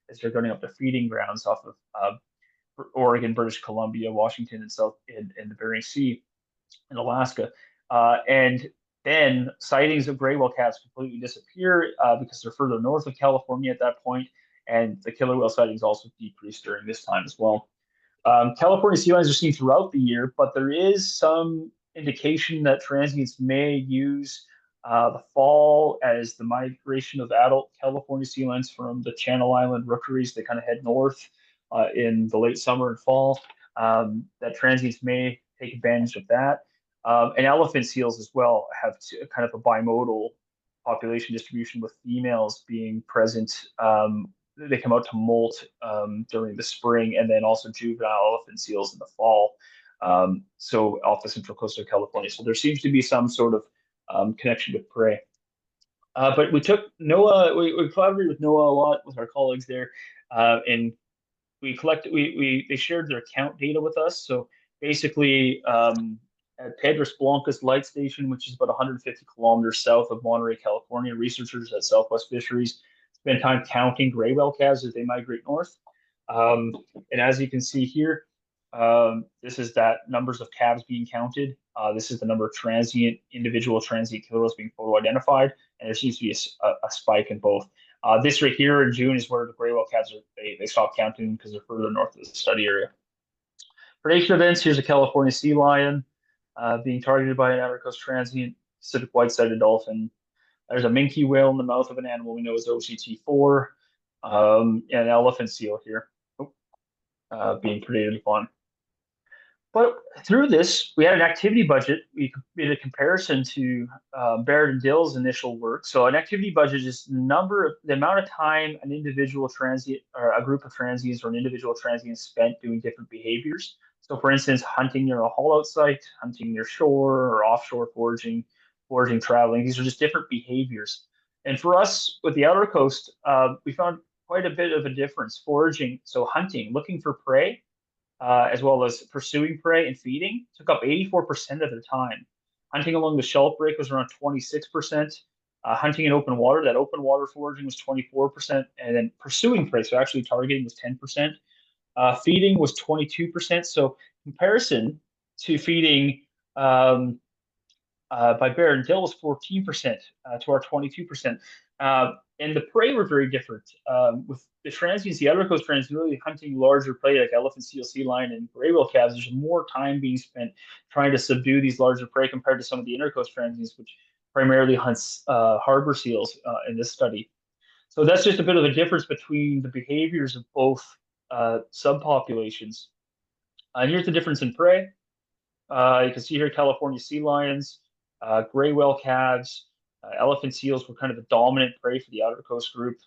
as they're going up to feeding grounds off of Oregon, British Columbia, Washington, and South in the Bering Sea in Alaska. And then sightings of gray whale calves completely disappear because they're further north of California at that point, and the killer whale sightings also decrease during this time as well. California sea lions are seen throughout the year, but there is some indication that transients may use the fall as the migration of adult California sea lions from the Channel Island rookeries. They kind of head north in the late summer and fall. That transients may take advantage of that. And elephant seals as well have kind of a bimodal population distribution with females being present. They come out to molt during the spring, and then also juvenile elephant seals in the fall. So off the central coast of California. So there seems to be some sort of connection with prey. But we took NOAA, we collaborated with NOAA a lot with our colleagues there, and we collected, they shared their count data with us. So basically, at Pedras Blancas Light Station, which is about 150 kilometers south of Monterey, California, researchers at Southwest Fisheries spend time counting gray whale calves as they migrate north. And as you can see here, this is that numbers of calves being counted. This is the number of individual transient killer whales being photo identified, and there seems to be a spike in both. This right here in June is where the gray whale calves they stop counting because they're further north of the study area. Predation events, here's a California sea lion being targeted by an outer coast transient, Pacific white-sided dolphin. There's a minke whale in the mouth of an animal we know is OCT4, and an elephant seal here being predated upon. But through this, we had an activity budget. We made a comparison to Barrett and Dill's initial work. So an activity budget is the amount of time an individual transient or a group of transients or an individual transient spent doing different behaviors. So for instance, hunting near a haul-out site, hunting near shore or offshore foraging, traveling. These are just different behaviors. And for us, with the outer coast, we found quite a bit of a difference. Foraging, so hunting, looking for prey, as well as pursuing prey and feeding, took up 84% of their time. Hunting along the shelf break was around 26%. Hunting in open water, that open water foraging was 24%. And then pursuing prey, so actually targeting, was 10%. Feeding was 22%. So comparison to feeding by bear and tail was 14% to our 22%. And the prey were very different. With the transients, the outer coast transients really hunting larger prey like elephant, seal, sea lion, and gray whale calves. There's more time being spent trying to subdue these larger prey compared to some of the intercoast transients, which primarily hunts harbor seals in this study. So that's just a bit of a difference between the behaviors of both subpopulations. And here's the difference in prey. You can see here California sea lions, gray whale calves, elephant seals were kind of the dominant prey for the outer coast group.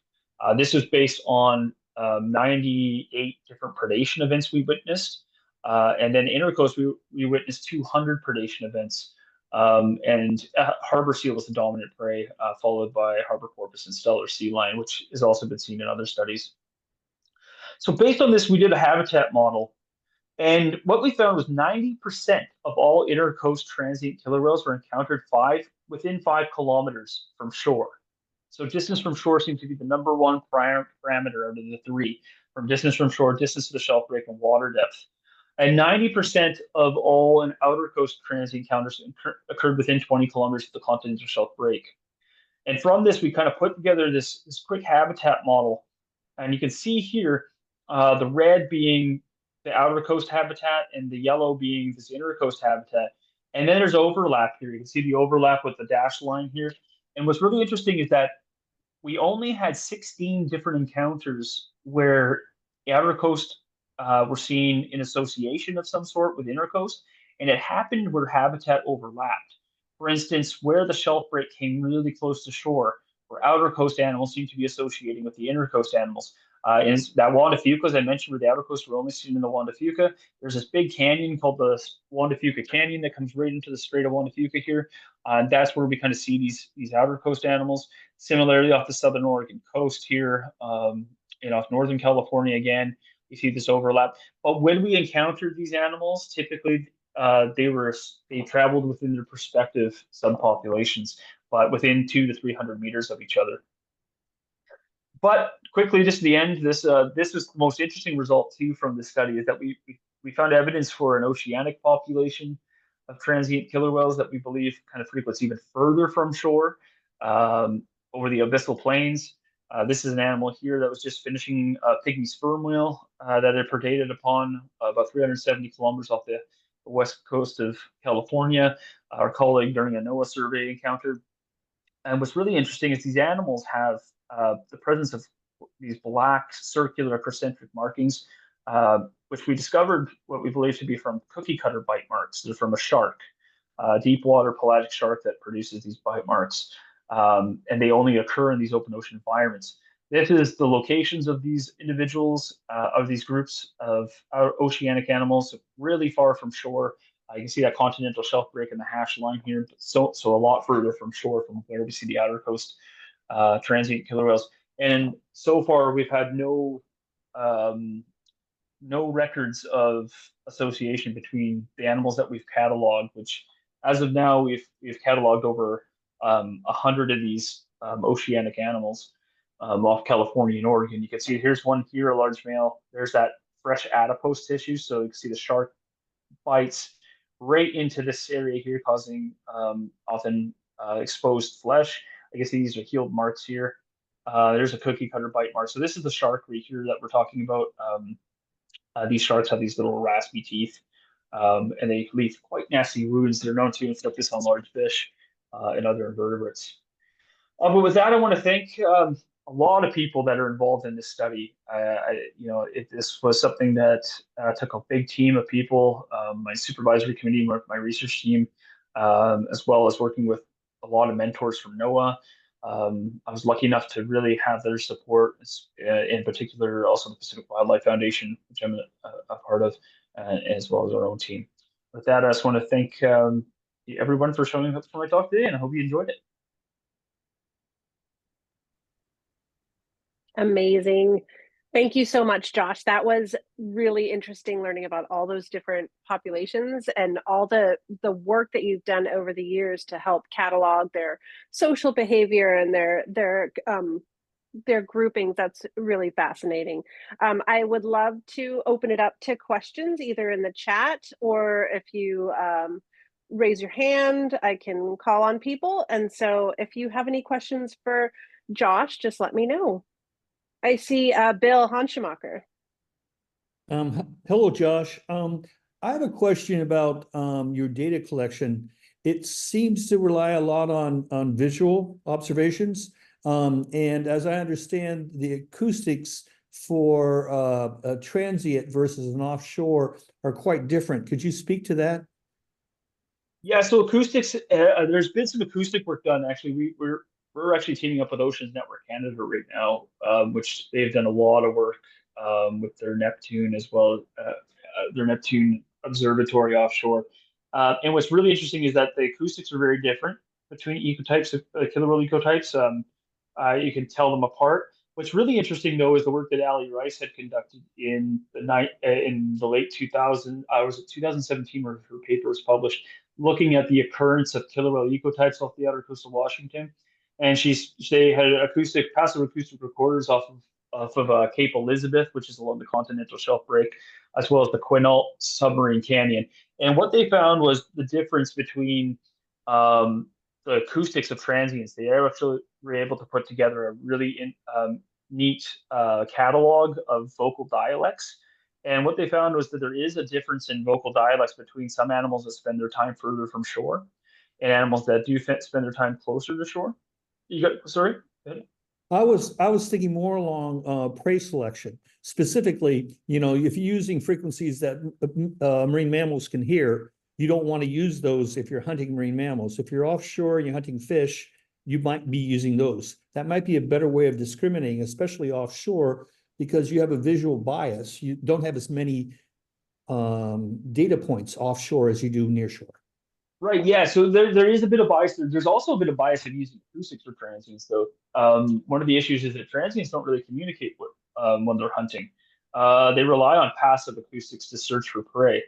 This was based on 98 different predation events we witnessed. And then intercoast, we witnessed 200 predation events. And harbor seal was the dominant prey, followed by harbor porpoise and stellar sea lion, which has also been seen in other studies. So based on this, we did a habitat model. And what we found was 90% of all intercoast transient killer whales were encountered within 5 kilometers from shore. So distance from shore seems to be the number one parameter out of the three, from distance from shore, distance to the shelf break, and water depth. And 90% of all outer coast transient encounters occurred within 20 kilometers of the continental shelf break. And from this, we kind of put together this quick habitat model. And you can see here, the red being the outer coast habitat and the yellow being this inner coast habitat. And then there's overlap here. You can see the overlap with the dashed line here. And what's really interesting is that we only had 16 different encounters where the outer coast were seen in association of some sort with inner coast, and it happened where habitat overlapped. For instance, where the shelf break came really close to shore, where outer coast animals seem to be associating with the inner coast animals. In that Juan de Fuca, as I mentioned, where the outer coast were only seen in the Juan de Fuca, there's this big canyon called the Juan de Fuca Canyon that comes right into the Strait of Juan de Fuca here. That's where we kind of see these outer coast animals. Similarly, off the southern Oregon coast here, and off northern California again, you see this overlap. But when we encountered these animals, typically they traveled within their respective subpopulations, but within 200 to 300 meters of each other. But quickly, just the end, this was the most interesting result too from the study is that we found evidence for an oceanic population of transient killer whales that we believe kind of frequents even further from shore, over the abyssal plains. This is an animal here that was just finishing a pygmy sperm whale that it predated upon about 370 kilometers off the west coast of California. Our colleague during a NOAA survey encountered. And what's really interesting is these animals have the presence of these black circular concentric markings, which we discovered what we believe to be from cookie cutter bite marks. They're from a shark, deep water pelagic shark that produces these bite marks. And they only occur in these open ocean environments. This is the locations of these individuals, of these groups of oceanic animals, really far from shore. You can see that continental shelf break in the hash line here, so a lot further from shore from where we see the outer coast transient killer whales. And so far, we've had no records of association between the animals that we've cataloged, which as of now we've cataloged over 100 of these oceanic animals off California and Oregon. You can see here's one here, a large male. There's that fresh adipose tissue, so you can see the shark bites right into this area here, causing often exposed flesh. I guess these are healed marks here. There's a cookie cutter bite mark. So this is the shark here that we're talking about. These sharks have these little raspy teeth, and they leave quite nasty wounds. They're known to inflict this on large fish and other invertebrates. But with that, I want to thank a lot of people that are involved in this study. This was something that took a big team of people, my supervisory committee, my research team, as well as working with a lot of mentors from NOAA. I was lucky enough to really have their support, in particular, also the Pacific Wildlife Foundation, which I'm a part of, as well as our own team. With that, I just want to thank everyone for showing up for my talk today, and I hope you enjoyed it. Amazing. Thank you so much, Josh. That was really interesting learning about all those different populations and all the work that you've done over the years to help catalog their social behavior and their groupings. That's really fascinating. I would love to open it up to questions either in the chat or if you raise your hand. I can call on people. And so if you have any questions for Josh, just let me know. I see Bill Hanschemacher. Hello, Josh. I have a question about your data collection. It seems to rely a lot on visual observations. And as I understand, the acoustics for a transient versus an offshore are quite different. Could you speak to that? Yeah, so acoustics, there's been some acoustic work done. Actually, we're actually teaming up with Oceans Network Canada right now, which they've done a lot of work with their Neptune as well, their Neptune observatory offshore. And what's really interesting is that the acoustics are very different between ecotypes, killer whale ecotypes. You can tell them apart. What's really interesting though is the work that Ali Rice had conducted in the late 2000, was it 2017 where her paper was published, looking at the occurrence of killer whale ecotypes off the outer coast of Washington. And they had passive acoustic recorders off of Cape Elizabeth, which is along the continental shelf break, as well as the Quinault submarine canyon. And what they found was the difference between the acoustics of transients. They actually were able to put together a really neat catalog of vocal dialects. And what they found was that there is a difference in vocal dialects between some animals that spend their time further from shore and animals that do spend their time closer to shore. Sorry? I was thinking more along prey selection. Specifically, if you're using frequencies that marine mammals can hear, you don't want to use those if you're hunting marine mammals. If you're offshore and you're hunting fish, you might be using those. That might be a better way of discriminating, especially offshore, because you have a visual bias. You don't have as many data points offshore as you do near shore. Right, yeah. So there is a bit of bias. There's also a bit of bias in using acoustics for transients, though. One of the issues is that transients don't really communicate when they're hunting. They rely on passive acoustics to search for prey.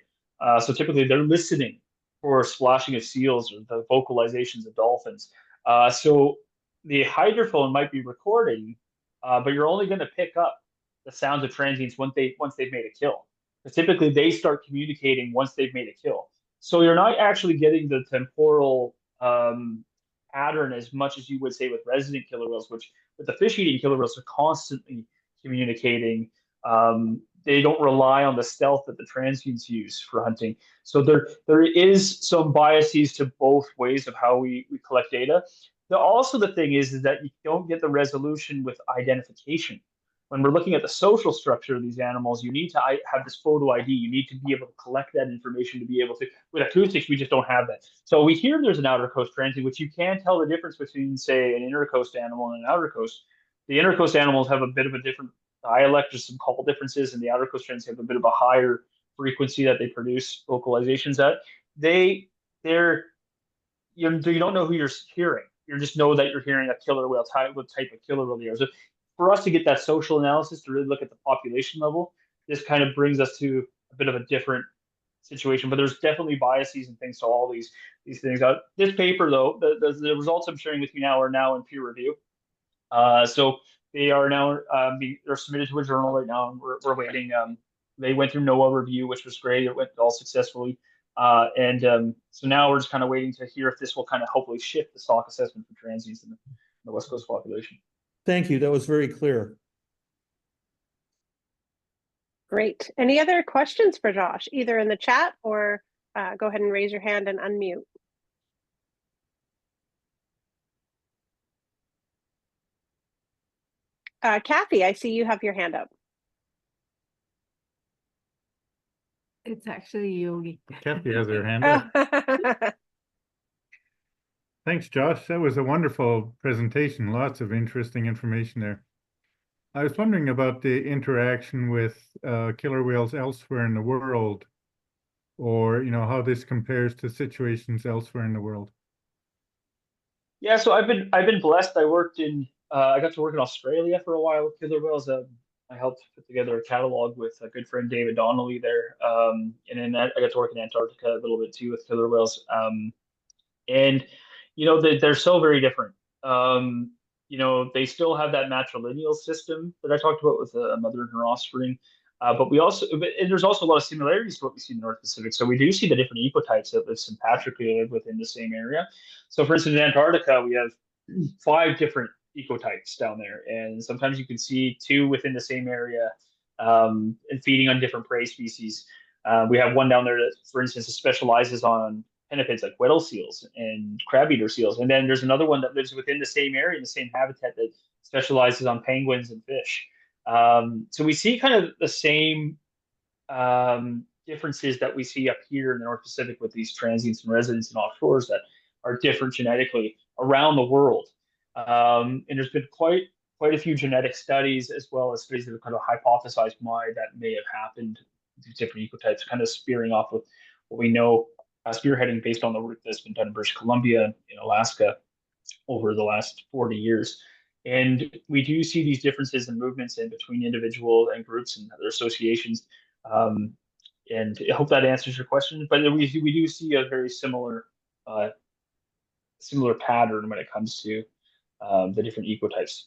So typically they're listening for splashing of seals or the vocalizations of dolphins. So the hydrophone might be recording, but you're only going to pick up the sounds of transients once they've made a kill. Because typically they start communicating once they've made a kill. So you're not actually getting the temporal pattern as much as you would say with resident killer whales, which with the fish-eating killer whales are constantly communicating. They don't rely on the stealth that the transients use for hunting. So there is some biases to both ways of how we collect data. Also, the thing is that you don't get the resolution with identification. When we're looking at the social structure of these animals, you need to have this photo ID. You need to be able to collect that information to be able to. With acoustics, we just don't have that. So we hear there's an outer coast transient, which you can tell the difference between, say, an inner coast animal and an outer coast. The inner coast animals have a bit of a different dialect, just some call differences, and the outer coast transients have a bit of a higher frequency that they produce vocalizations at. They're you don't know who you're hearing. You just know that you're hearing a killer whale what type of killer whale they are. So for us to get that social analysis to really look at the population level, this kind of brings us to a bit of a different situation. But there's definitely biases and things to all these things. This paper, though, the results I'm sharing with you now are now in peer review. So they are now they're submitted to a journal right now, and we're waiting. They went through NOAA review, which was great. It went all successfully. So now we're just kind of waiting to hear if this will kind of hopefully shift the stock assessment for transients in the West Coast population. Thank you. That was very clear. Great. Any other questions for Josh, either in the chat or go ahead and raise your hand and unmute. Kathy, I see you have your hand up. It's actually Yogi. Kathy has her hand up. Thanks, Josh. That was a wonderful presentation. Lots of interesting information there. I was wondering about the interaction with killer whales elsewhere in the world, or how this compares to situations elsewhere in the world. Yeah, so I've been blessed. I got to work in Australia for a while with killer whales. I helped put together a catalog with a good friend David Donnelly there, and then I got to work in Antarctica a little bit too with killer whales. And they're so very different. They still have that matrilineal system that I talked about with a mother and her offspring. But and there's also a lot of similarities to what we see in the North Pacific. So we do see the different ecotypes that live sympatrically within the same area. So for instance, in Antarctica, we have 5 different ecotypes down there, and sometimes you can see 2 within the same area, and feeding on different prey species. We have one down there that, for instance, specializes on pinnipeds like Weddell seals and crab eater seals, and then there's another one that lives within the same area in the same habitat that specializes on penguins and fish. So we see kind of the same differences that we see up here in the North Pacific with these transients and residents and offshores that are different genetically around the world. And there's been quite a few genetic studies, as well as studies that have kind of hypothesized why that may have happened. These different ecotypes, kind of spearing off with what we know, spearheading based on the work that's been done in British Columbia and in Alaska over the last 40 years. And we do see these differences in movements in between individual and groups and their associations. And I hope that answers your question. But we do see a very similar pattern when it comes to the different ecotypes.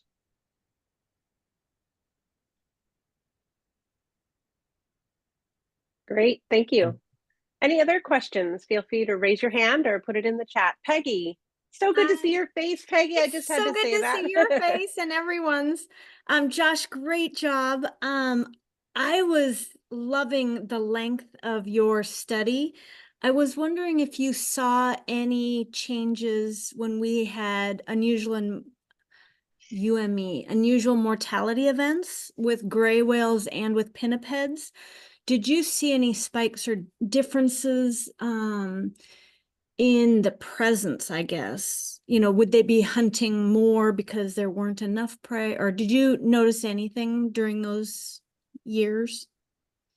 Great, thank you. Any other questions? Feel free to raise your hand or put it in the chat. Peggy, so good to see your face, Peggy. I just had to say that. So good to see your face and everyone's. Josh, great job. I was loving the length of your study. I was wondering if you saw any changes when we had unusual mortality events with gray whales and with pinnipeds. Did you see any spikes or differences in the presence, I guess? You know, would they be hunting more because there weren't enough prey? Or did you notice anything during those years?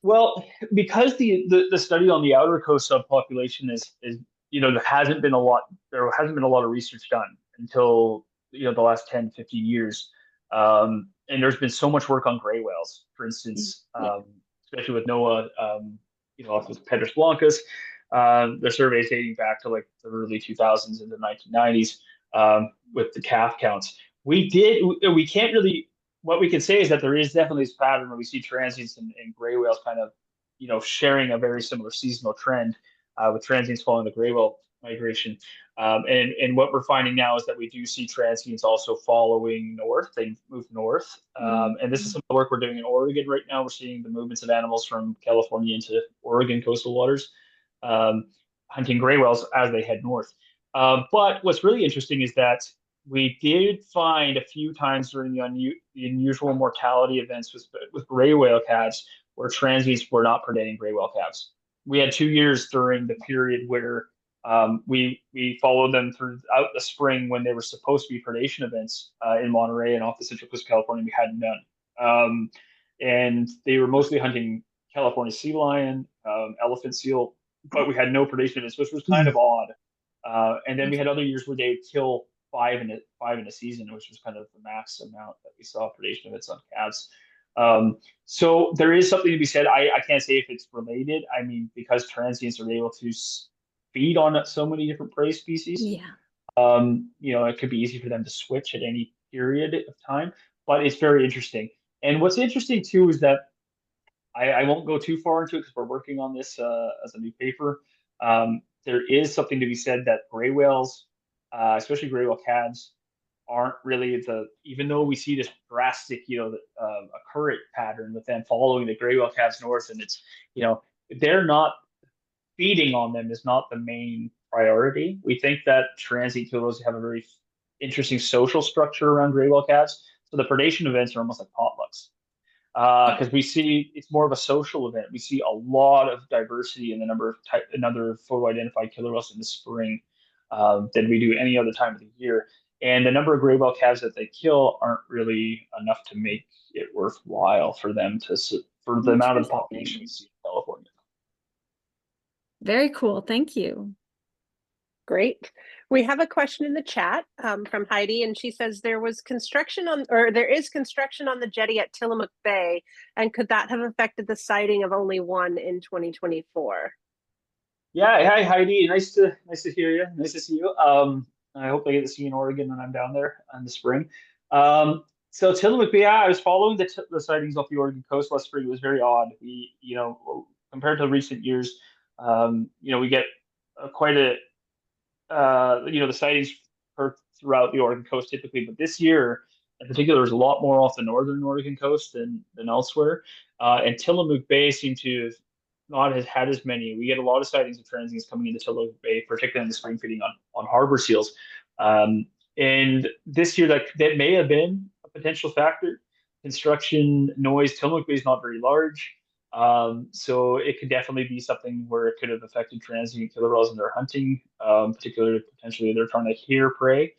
Well, because the study on the outer coast subpopulation is there hasn't been a lot of research done until the last 10, 15 years. And there's been so much work on gray whales, for instance, especially with NOAA, with Pedris Blancas, their surveys dating back to like the early 2000s and the 1990s, with the calf counts. We can't really, what we can say is that there is definitely this pattern where we see transients and gray whales kind of, sharing a very similar seasonal trend, with transients following the gray whale migration. And what we're finding now is that we do see transients also following north. They move north. And this is some of the work we're doing in Oregon right now. We're seeing the movements of animals from California into Oregon coastal waters, hunting gray whales as they head north. But what's really interesting is that we did find a few times during the unusual mortality events with gray whale calves where transients were not predating gray whale calves. We had 2 years during the period where we followed them throughout the spring when there were supposed to be predation events in Monterey and off the central coast of California. We had none. And they were mostly hunting California sea lion, elephant seal, but we had no predation events, which was kind of odd. And then we had other years where they would kill five in a season, which was kind of the max amount that we saw predation events on calves. So there is something to be said. I can't say if it's related. I mean, because transients are able to feed on so many different prey species. It could be easy for them to switch at any period of time, but it's very interesting. And what's interesting too is that I won't go too far into it because we're working on this as a new paper. There is something to be said that gray whales, especially gray whale calves, aren't really even though we see this drastic, a current pattern with them following the gray whale calves north, and it's, they're not, feeding on them is not the main priority. We think that transient killers have a very interesting social structure around gray whale calves. So the predation events are almost like potlucks. Because we see it's more of a social event. We see a lot of diversity in the number of photo-identified killer whales in the spring than we do any other time of the year. And the number of gray whale calves that they kill aren't really enough to make it worthwhile for them for the amount of population we see in California. Very cool. Thank you. Great. We have a question in the chat from Heidi, and she says there is construction on the jetty at Tillamook Bay, and could that have affected the sighting of only one in 2024? Yeah. Hi, Heidi. Nice to hear you. Nice to see you. I hope I get to see you in Oregon when I'm down there in the spring. So Tillamook Bay, yeah, I was following the sightings off the Oregon coast last spring. It was very odd. Compared to recent years, we get quite a the sightings throughout the Oregon coast typically, but this year in particular, there's a lot more off the northern Oregon coast than elsewhere. And Tillamook Bay seemed to have not has had as many. We get a lot of sightings of transients coming into Tillamook Bay, particularly in the spring feeding on harbor seals. And this year, that may have been a potential factor. Construction noise. Tillamook Bay is not very large. So it could definitely be something where it could have affected transient killer whales in their hunting, particularly potentially they're trying to hear prey.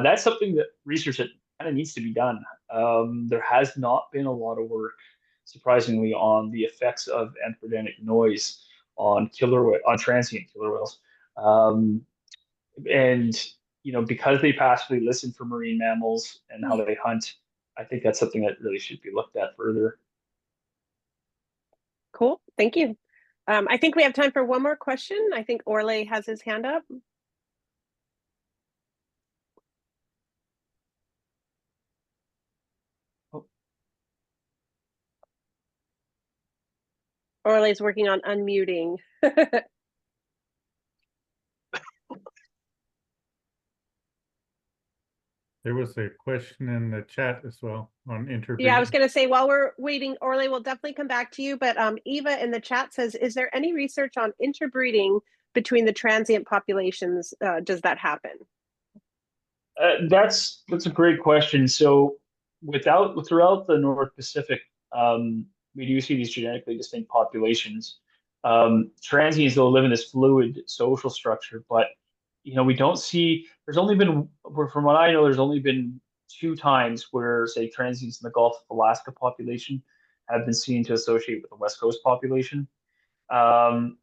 That's something that research that kind of needs to be done. There has not been a lot of work, surprisingly, on the effects of anthropogenic noise on transient killer whales. And because they passively listen for marine mammals and how they hunt, I think that's something that really should be looked at further. Cool. Thank you. I think we have time for one more question. I think Orle has his hand up. Orle's working on unmuting. There was a question in the chat as well on interbreeding. Yeah, I was going to say, while we're waiting, Orle will definitely come back to you. But Eva in the chat says, is there any research on interbreeding between the transient populations? Does that happen? That's a great question. So throughout the North Pacific, we do see these genetically distinct populations. Transients, though, live in this fluid social structure, but we don't see. From what I know, there's only been 2 times where, say, transients in the Gulf of Alaska population have been seen to associate with the West Coast population. And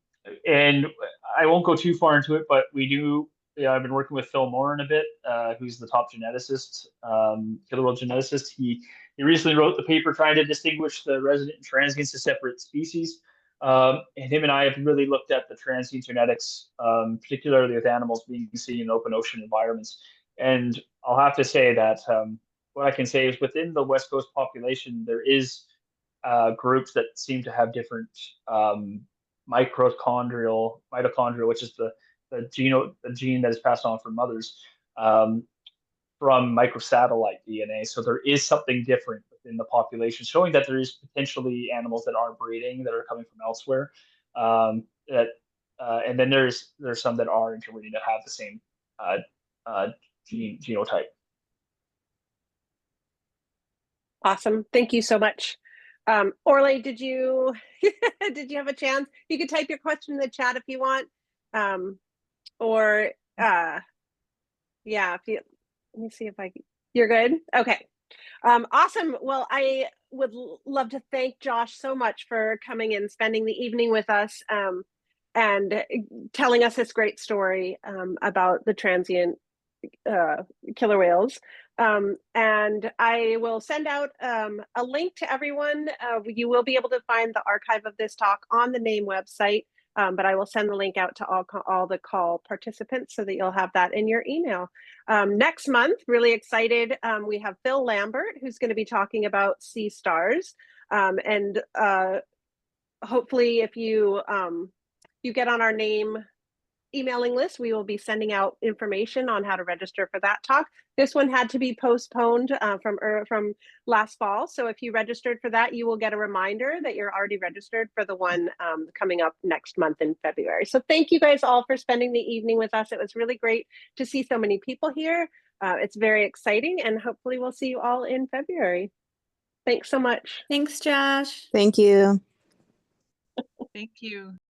I won't go too far into it, but we do. I've been working with Phil Morin a bit, who's the top geneticist, killer whale geneticist. He recently wrote the paper trying to distinguish the resident and transients as separate species. And him and I have really looked at the transient genetics, particularly with animals being seen in open ocean environments. And I'll have to say that what I can say is within the West Coast population, there is groups that seem to have different mitochondrial, which is the gene that is passed on from mothers, from microsatellite DNA. So there is something different within the population, showing that there is potentially animals that are breeding that are coming from elsewhere. And then there's some that are interbreeding that have the same genotype. Awesome. Thank you so much. Orle, did you have a chance? You could type your question in the chat if you want. Yeah, let me see if you're good. Okay. Awesome. Well, I would love to thank Josh so much for coming and spending the evening with us, and telling us this great story, about the transient killer whales. And I will send out a link to everyone. You will be able to find the archive of this talk on the NAME website, but I will send the link out to all the call participants so that you'll have that in your email. Next month, really excited, we have Phil Lambert, who's going to be talking about sea stars. And hopefully if you get on our NAME emailing list, we will be sending out information on how to register for that talk. This one had to be postponed from last fall. So if you registered for that, you will get a reminder that you're already registered for the one coming up next month in February. So thank you guys all for spending the evening with us. It was really great to see so many people here. It's very exciting, and hopefully we'll see you all in February. Thanks so much. Thanks, Josh. Thank you. Thank you.